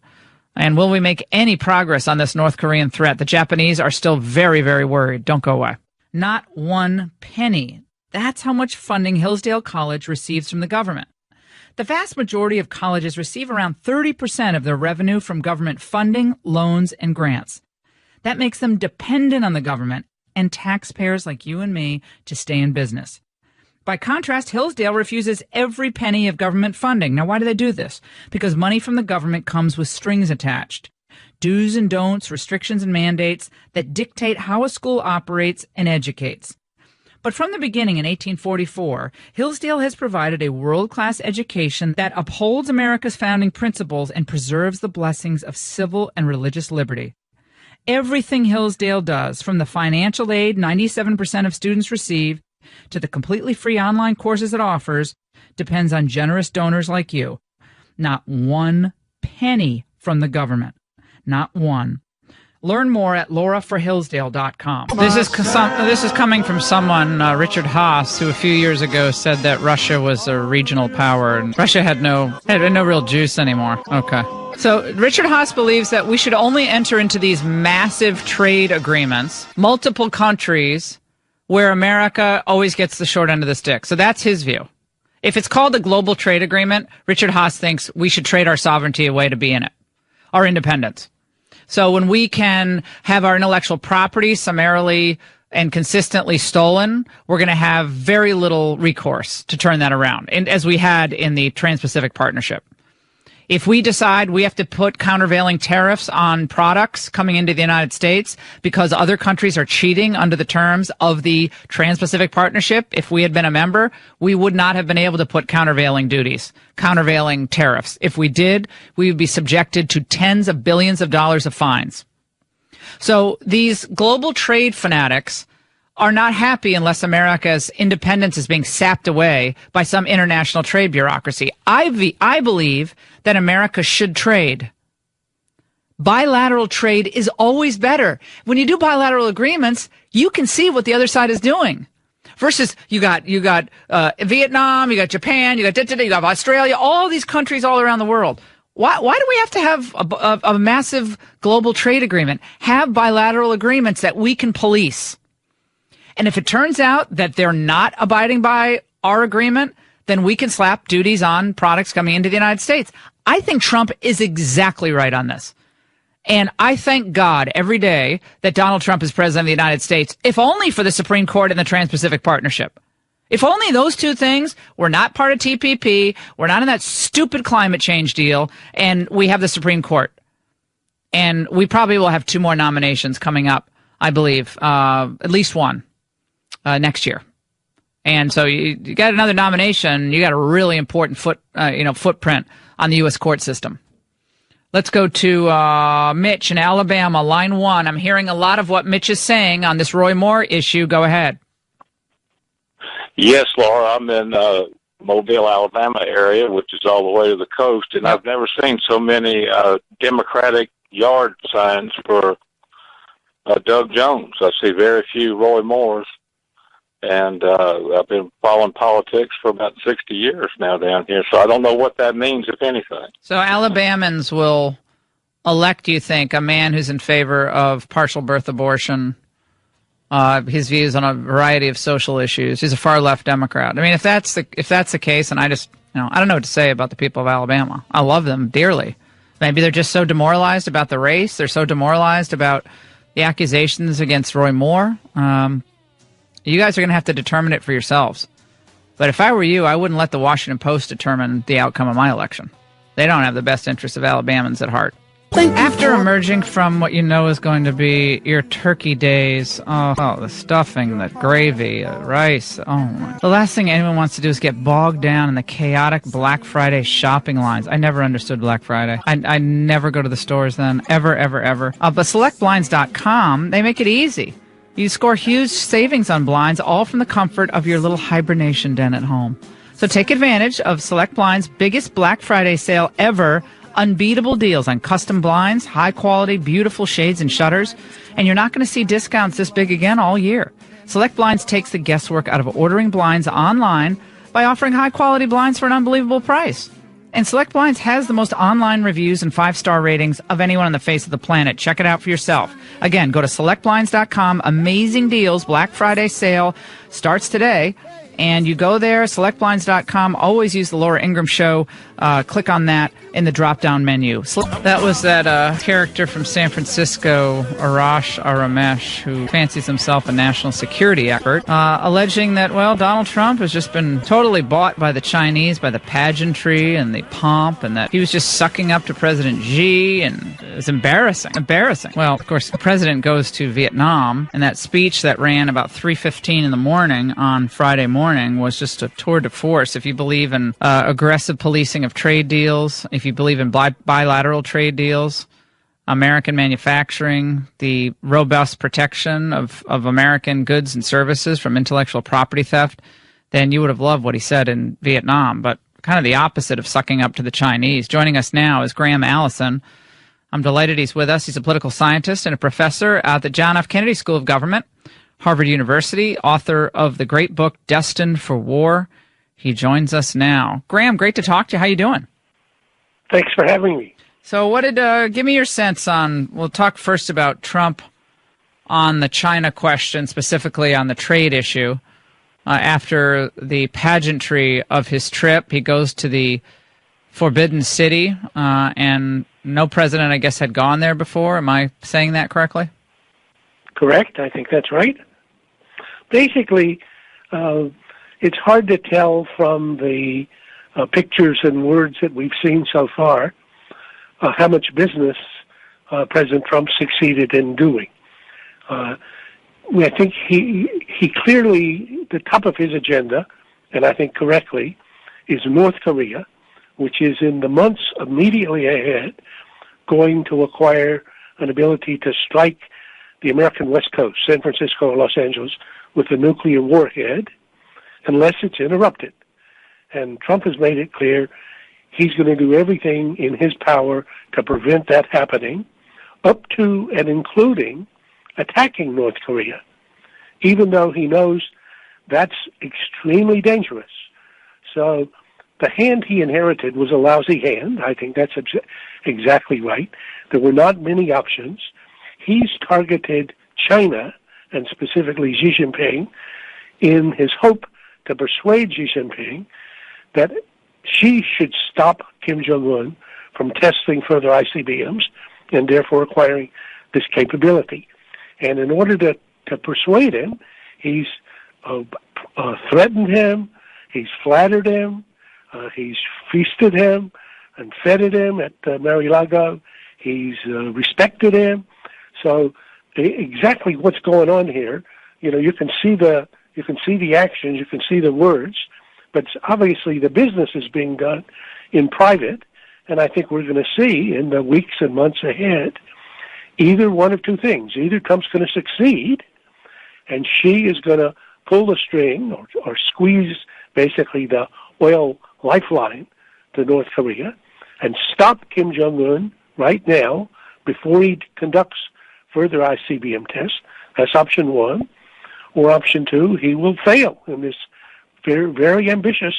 And will we make any progress on this North Korean threat? The Japanese are still very, very worried. Don't go away. Not one penny. That's how much funding Hillsdale College receives from the government. The vast majority of colleges receive around 30% of their revenue from government funding, loans, and grants. That makes them dependent on the government and taxpayers like you and me to stay in business. By contrast, Hillsdale refuses every penny of government funding. Now, why do they do this? Because money from the government comes with strings attached. Do's and don'ts, restrictions and mandates that dictate how a school operates and educates. But from the beginning in 1844, Hillsdale has provided a world-class education that upholds America's founding principles and preserves the blessings of civil and religious liberty. Everything Hillsdale does, from the financial aid 97% of students receive to the completely free online courses it offers, depends on generous donors like you. Not one penny from the government. Not one. Learn more at lauraforhillsdale.com. This is coming from someone, Richard Haas, who a few years ago said that Russia was a regional power and Russia had no real juice anymore. Okay. So Richard Haas believes that we should only enter into these massive trade agreements, multiple countries, where America always gets the short end of the stick. So that's his view. If it's called a global trade agreement, Richard Haas thinks we should trade our sovereignty away to be in it, our independence. So when we can have our intellectual property summarily and consistently stolen, we're going to have very little recourse to turn that around, and as we had in the Trans-Pacific Partnership. If we decide we have to put countervailing tariffs on products coming into the United States because other countries are cheating under the terms of the Trans-Pacific Partnership, if we had been a member, we would not have been able to put countervailing duties, countervailing tariffs. If we did, we would be subjected to tens of billions of dollars of fines. So these global trade fanatics are not happy unless America's independence is being sapped away by some international trade bureaucracy. I believe that America should trade. Bilateral trade is always better. When you do bilateral agreements, you can see what the other side is doing. Versus you got Vietnam, you got Japan, you got Australia, all these countries all around the world. Why do we have to have a massive global trade agreement? Have bilateral agreements that we can police. And if it turns out that they're not abiding by our agreement, then we can slap duties on products coming into the United States. I think Trump is exactly right on this. And I thank God every day that Donald Trump is president of the United States, if only for the Supreme Court and the Trans-Pacific Partnership. If only those two things were not part of TPP, we're not in that stupid climate change deal, and we have the Supreme Court. And we probably will have 2 more nominations coming up, I believe, at least one next year. And so you got another nomination, you got a really important footprint on the U.S. court system. Let's go to Mitch in Alabama, line 1. I'm hearing a lot of what Mitch is saying on this Roy Moore issue. Go ahead. Yes, Laura, I'm in Mobile, Alabama area, which is all the way to the coast, and I've never seen so many Democratic yard signs for Doug Jones. I see very few Roy Moores, and I've been following politics for about 60 years now down here, so I don't know what that means, if anything. So Alabamans will elect, you think, a man who's in favor of partial birth abortion, his views on a variety of social issues. He's a far-left Democrat. I mean, if that's the case, and I just, I don't know what to say about the people of Alabama. I love them dearly. Maybe they're just so demoralized about the race. They're so demoralized about the accusations against Roy Moore. You guys are going to have to determine it for yourselves. But if I were you, I wouldn't let the Washington Post determine the outcome of my election. They don't have the best interests of Alabamans at heart. After emerging from what you know is going to be your turkey days, the stuffing, the gravy, the rice, the last thing anyone wants to do is get bogged down in the chaotic Black Friday shopping lines. I never understood Black Friday. I never go to the stores then, ever. But SelectBlinds.com, they make it easy. You score huge savings on blinds, all from the comfort of your little hibernation den at home. So take advantage of Select Blinds' biggest Black Friday sale ever. Unbeatable deals on custom blinds, high quality, beautiful shades and shutters, and you're not going to see discounts this big again all year. Select Blinds takes the guesswork out of ordering blinds online by offering high quality blinds for an unbelievable price. And Select Blinds has the most online reviews and 5-star ratings of anyone on the face of the planet. Check it out for yourself. Again, go to SelectBlinds.com. Amazing deals. Black Friday sale starts today. And you go there, SelectBlinds.com. Always use the Laura Ingraham Show. Click on that in the drop-down menu. That was that character from San Francisco, Arash Aramesh, who fancies himself a national security expert, alleging that, Donald Trump has just been totally bought by the Chinese, by the pageantry and the pomp, and that he was just sucking up to President Xi, and it was embarrassing. Well, of course, the president goes to Vietnam, and that speech that ran about 3:15 in the morning on Friday morning was just a tour de force. If you believe in aggressive policing of trade deals, if you believe in bilateral trade deals, American manufacturing, the robust protection of American goods and services from intellectual property theft, then you would have loved what he said in Vietnam, but kind of the opposite of sucking up to the Chinese. Joining us now is Graham Allison. I'm delighted he's with us. He's a political scientist and a professor at the John F. Kennedy School of Government, Harvard University, author of the great book Destined for War. He joins us now. Graham, great to talk to you. How you doing? Thanks for having me. So give me your sense on, we'll talk first about Trump on the China question, specifically on the trade issue. After the pageantry of his trip, he goes to the Forbidden City, and no president, I guess, had gone there before. Am I saying that correctly? Correct. I think that's right. Basically, it's hard to tell from the pictures and words that we've seen so far how much business President Trump succeeded in doing. I think he clearly, the top of his agenda, and I think correctly, is North Korea, which is in the months immediately ahead going to acquire an ability to strike the American West Coast, San Francisco or Los Angeles, with a nuclear warhead, unless it's interrupted. And Trump has made it clear he's going to do everything in his power to prevent that happening, up to and including attacking North Korea, even though he knows that's extremely dangerous. So the hand he inherited was a lousy hand. I think that's exactly right. There were not many options. He's targeted China, and specifically Xi Jinping, in his hope to persuade Xi Jinping that Xi should stop Kim Jong-un from testing further ICBMs, and therefore acquiring this capability. And in order to persuade him, he's threatened him, he's flattered him, he's feasted him and feted him at Mar-a-Lago. He's respected him. So exactly what's going on here, you can see the actions, you can see the words, but obviously the business is being done in private. And I think we're going to see in the weeks and months ahead either one of two things. Either Trump's going to succeed, and Xi is going to pull the string or squeeze basically the oil lifeline to North Korea and stop Kim Jong-un right now before he conducts further ICBM tests. That's option one. Or option two, he will fail in this very, very ambitious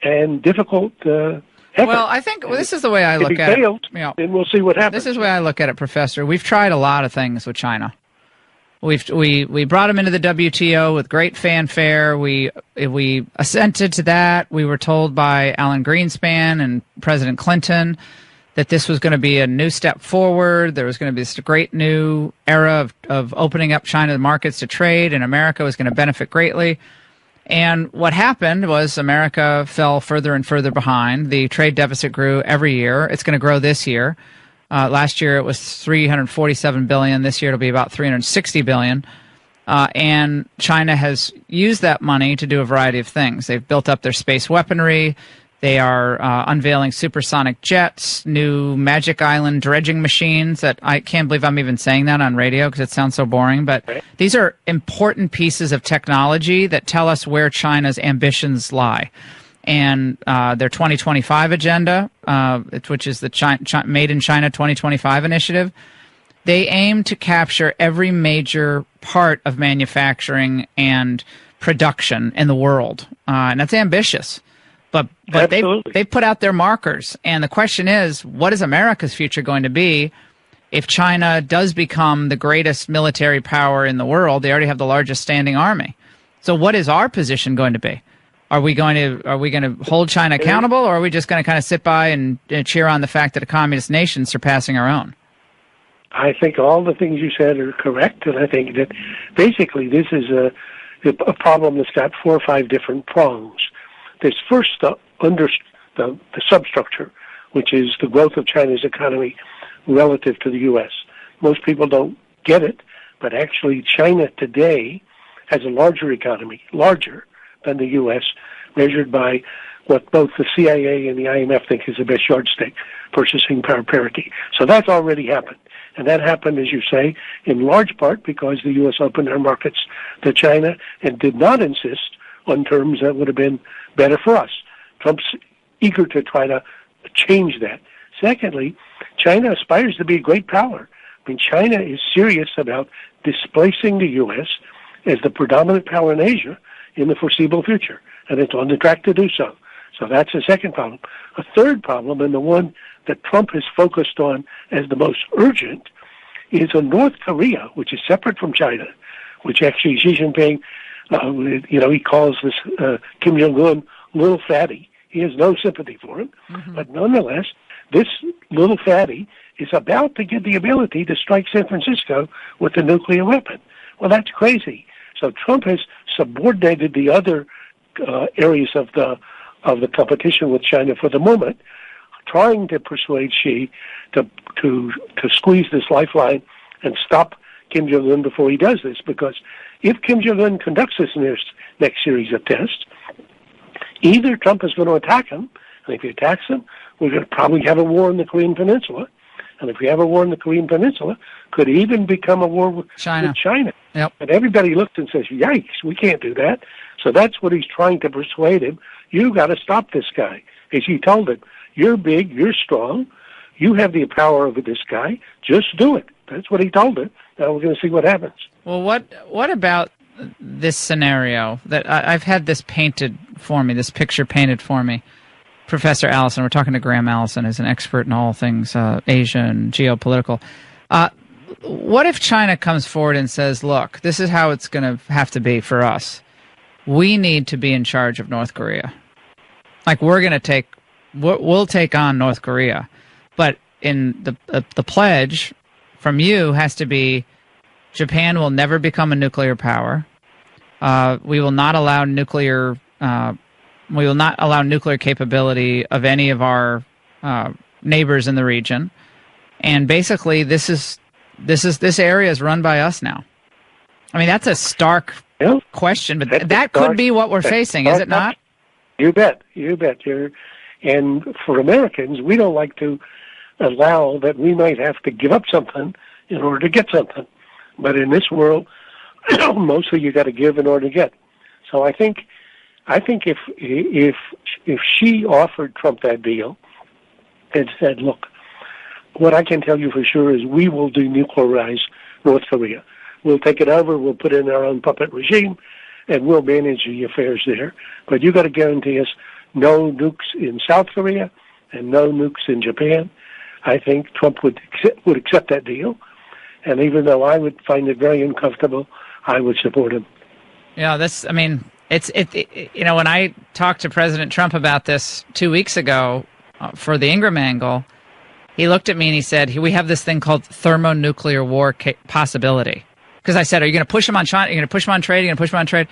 and difficult effort. Well, I think this is the way I look at it. Then we'll see what happens. This is the way I look at it, Professor. We've tried a lot of things with China. We brought them into the WTO with great fanfare. We assented to that. We were told by Alan Greenspan and President Clinton that this was going to be a new step forward. There was going to be this great new era of opening up China markets to trade, and America was going to benefit greatly. And what happened was America fell further and further behind. The trade deficit grew every year. It's going to grow this year. Last year it was $347 billion. This year it'll be about $360 billion. And China has used that money to do a variety of things. They've built up their space weaponry. They are unveiling supersonic jets, new Magic Island dredging machines that I can't believe I'm even saying that on radio because it sounds so boring. But these are important pieces of technology that tell us where China's ambitions lie. And their 2025 agenda, which is the Made in China 2025 initiative, they aim to capture every major part of manufacturing and production in the world. And that's ambitious. But they put out their markers. And the question is, what is America's future going to be if China does become the greatest military power in the world? They already have the largest standing army. So what is our position going to be? Are we going to hold China accountable, or are we just going to kind of sit by and cheer on the fact that a communist nation is surpassing our own? I think all the things you said are correct, and I think that basically this is a problem that's got 4 or 5 different prongs. There's first the substructure, which is the growth of China's economy relative to the U.S. Most people don't get it, but actually China today has a larger economy, larger than the U.S., measured by what both the CIA and the IMF think is the best yardstick, purchasing power parity. So that's already happened. And that happened, as you say, in large part because the U.S. opened their markets to China and did not insist on terms that would have been better for us. Trump's eager to try to change that. Secondly, China aspires to be a great power. I mean, China is serious about displacing the U.S. as the predominant power in Asia in the foreseeable future, and it's on the track to do so. So that's the second problem. A third problem, and the one that Trump has focused on as the most urgent, is on North Korea, which is separate from China, which actually Xi Jinping, he calls this Kim Jong-un little fatty. He has no sympathy for him. Mm-hmm. But nonetheless, this little fatty is about to get the ability to strike San Francisco with a nuclear weapon. Well, that's crazy. So Trump has subordinated the other areas of the competition with China for the moment, trying to persuade Xi to squeeze this lifeline and stop Kim Jong-un before he does this. Because if Kim Jong-un conducts this next series of tests, either Trump is going to attack him, and if he attacks him, we're going to probably have a war in the Korean Peninsula. And if we have a war in the Korean Peninsula, could even become a war with China. Yep. And everybody looks and says, yikes, we can't do that. So that's what he's trying to persuade him. You got to stop this guy. As he told him, you're big, you're strong, you have the power over this guy, just do it. That's what he told him. Now we're going to see what happens. Well, what about this scenario that I've had this painted for me, this picture painted for me? Professor Allison, we're talking to Graham Allison, who's an expert in all things Asia and geopolitical. What if China comes forward and says, look, this is how it's going to have to be for us. We need to be in charge of North Korea. Like, we'll take on North Korea. But in the pledge from you has to be Japan will never become a nuclear power. We will not allow nuclear capability of any of our neighbors in the region. And basically, this area is run by us now. I mean, that's a stark question, but that could be what we're facing, is it not? You bet. And for Americans, we don't like to allow that we might have to give up something in order to get something. But in this world, mostly you got to give in order to get. So I think if she offered Trump that deal and said, look, what I can tell you for sure is we will denuclearize North Korea. We'll take it over, we'll put in our own puppet regime, and we'll manage the affairs there. But you got to guarantee us no nukes in South Korea and no nukes in Japan. I think Trump would accept that deal. And even though I would find it very uncomfortable, I would support him. Yeah, when I talked to President Trump about this 2 weeks ago for the Ingraham angle, he looked at me and he said, we have this thing called thermonuclear war possibility. Because I said, are you going to push them on China? Are you going to push them on trade? Are you going to push them on trade?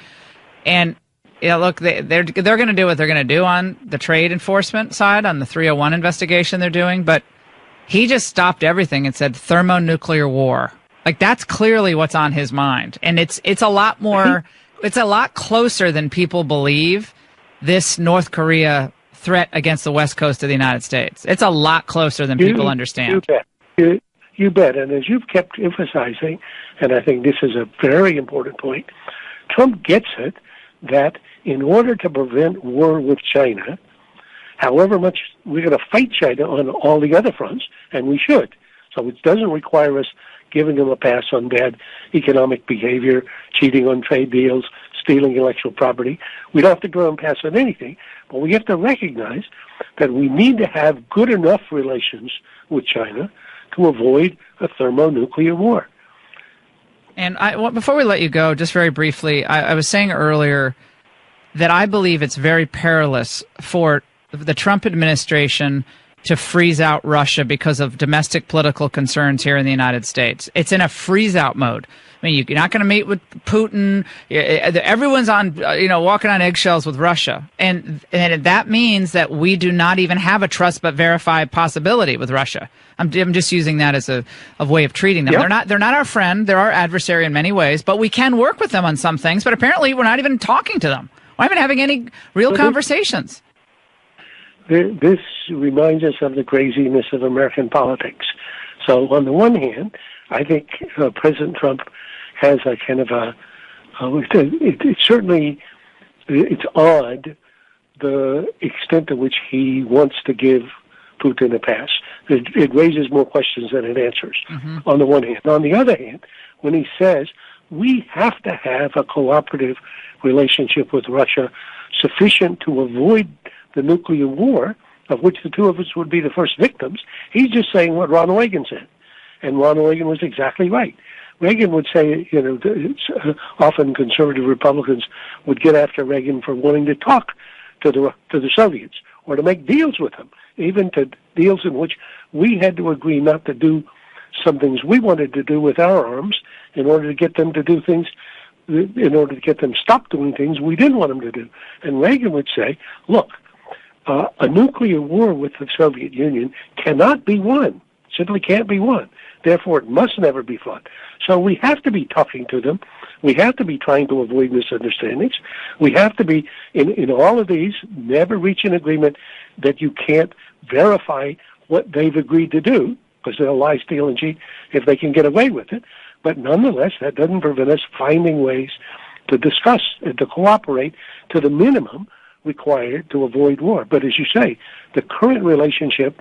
And look, they're going to do what they're going to do on the trade enforcement side, on the 301 investigation they're doing. But he just stopped everything and said thermonuclear war. Like, that's clearly what's on his mind. And it's a lot more, it's a lot closer than people believe, this North Korea threat against the west coast of the United States. It's a lot closer than people understand. You bet. You bet. And as you've kept emphasizing, and I think this is a very important point, Trump gets it that in order to prevent war with China, however much we're going to fight China on all the other fronts, and we should. So it doesn't require us giving them a pass on bad economic behavior, cheating on trade deals, stealing intellectual property. We don't have to go and pass on anything, but we have to recognize that we need to have good enough relations with China to avoid a thermonuclear war. And before we let you go, just very briefly, I was saying earlier that I believe it's very perilous for the Trump administration to freeze out Russia because of domestic political concerns here in the United States. It's in a freeze-out mode. I mean, you're not going to meet with Putin. Everyone's on, walking on eggshells with Russia. And that means that we do not even have a trust but verify possibility with Russia. I'm just using that as a way of treating them. Yep. They're not our friend. They're our adversary in many ways, but we can work with them on some things. But apparently we're not even talking to them. We're not even having any real conversations. This reminds us of the craziness of American politics. So on the one hand, I think President Trump has a kind of it's odd the extent to which he wants to give Putin a pass. It raises more questions than it answers, on the one hand. On the other hand, when he says we have to have a cooperative relationship with Russia sufficient to avoid the nuclear war, of which the two of us would be the first victims, he's just saying what Ronald Reagan said. And Ronald Reagan was exactly right. Reagan would say, often conservative Republicans would get after Reagan for wanting to talk to the Soviets or to make deals with them, even to deals in which we had to agree not to do some things we wanted to do with our arms in order to get them to do things, in order to get them stop doing things we didn't want them to do. And Reagan would say, look, a nuclear war with the Soviet Union cannot be won, simply can't be won. Therefore, it must never be fought. So we have to be talking to them. We have to be trying to avoid misunderstandings. We have to be, in all of these, never reach an agreement that you can't verify what they've agreed to do, because they'll lie, steal, and cheat if they can get away with it. But nonetheless, that doesn't prevent us finding ways to discuss and to cooperate to the minimum required to avoid war. But as you say, the current relationship,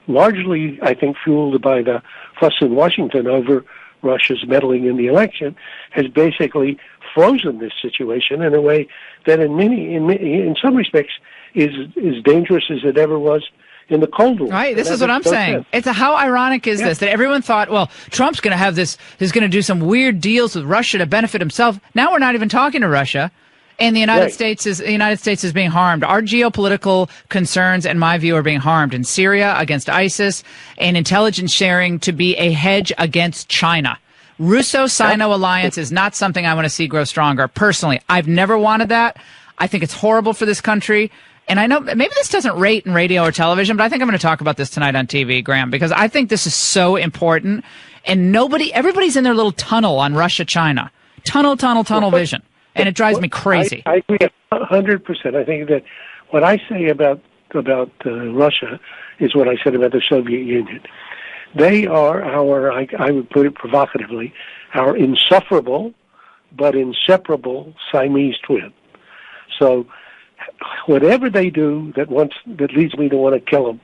largely, I think, fueled by the fuss in Washington over Russia's meddling in the election, has basically frozen this situation in a way that in some respects is as dangerous as it ever was in the Cold War. Right, this is what I'm saying. How ironic is this, that everyone thought, well, Trump's going to have this, he's going to do some weird deals with Russia to benefit himself. Now we're not even talking to Russia. And the United States is being harmed. Our geopolitical concerns, in my view, are being harmed in Syria against ISIS, and intelligence sharing to be a hedge against China. Russo-Sino alliance is not something I want to see grow stronger. Personally, I've never wanted that. I think it's horrible for this country. And I know maybe this doesn't rate in radio or television, but I think I'm going to talk about this tonight on TV, Graham, because I think this is so important. And everybody's in their little tunnel on Russia-China. Tunnel vision. And it drives me crazy. I agree 100%. I think that what I say about Russia is what I said about the Soviet Union. They are I would put it provocatively, our insufferable but inseparable Siamese twin. So whatever they do that leads me to want to kill them,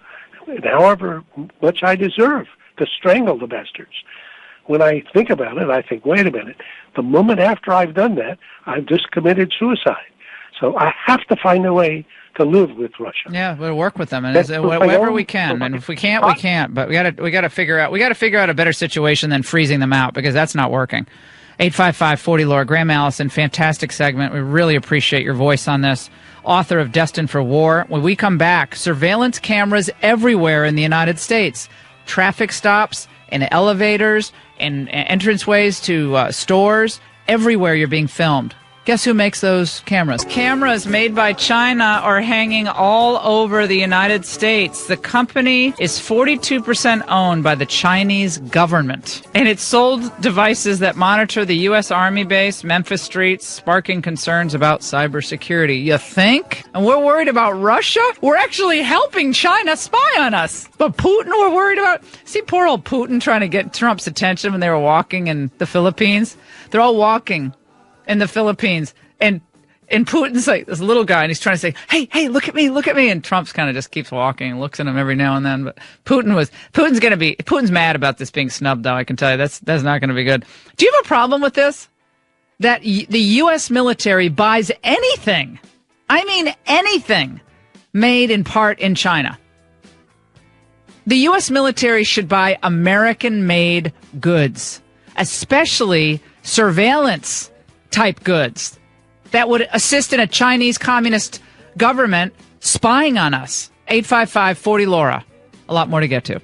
and however much I deserve to strangle the bastards, when I think about it, I think, wait a minute, the moment after I've done that, I've just committed suicide. So I have to find a way to live with Russia. Yeah, we'll work with them, and wherever we can. And if we can't, we can't. But we got to figure out a better situation than freezing them out, because that's not working. 855-40-LAURA. Graham Allison, fantastic segment. We really appreciate your voice on this. Author of Destined for War. When we come back, surveillance cameras everywhere in the United States. Traffic stops, in elevators, in entranceways to stores. Everywhere you're being filmed. Guess who makes those cameras? Cameras made by China are hanging all over the United States. The company is 42% owned by the Chinese government. And it sold devices that monitor the U.S. Army base, Memphis streets, sparking concerns about cybersecurity. You think? And we're worried about Russia? We're actually helping China spy on us. But Putin we're worried about? See poor old Putin trying to get Trump's attention when they were walking in the Philippines? They're all walking in the Philippines, and Putin's like this little guy, and he's trying to say, hey, look at me, and Trump's kind of just keeps walking and looks at him every now and then. But Putin's mad about this being snubbed, though. I can tell you that's not going to be good. Do you have a problem with this? That the U.S. military buys anything, I mean anything, made in part in China. The U.S. military should buy American-made goods, especially surveillance type goods that would assist in a Chinese communist government spying on us. 855-40-LAURA. A lot more to get to.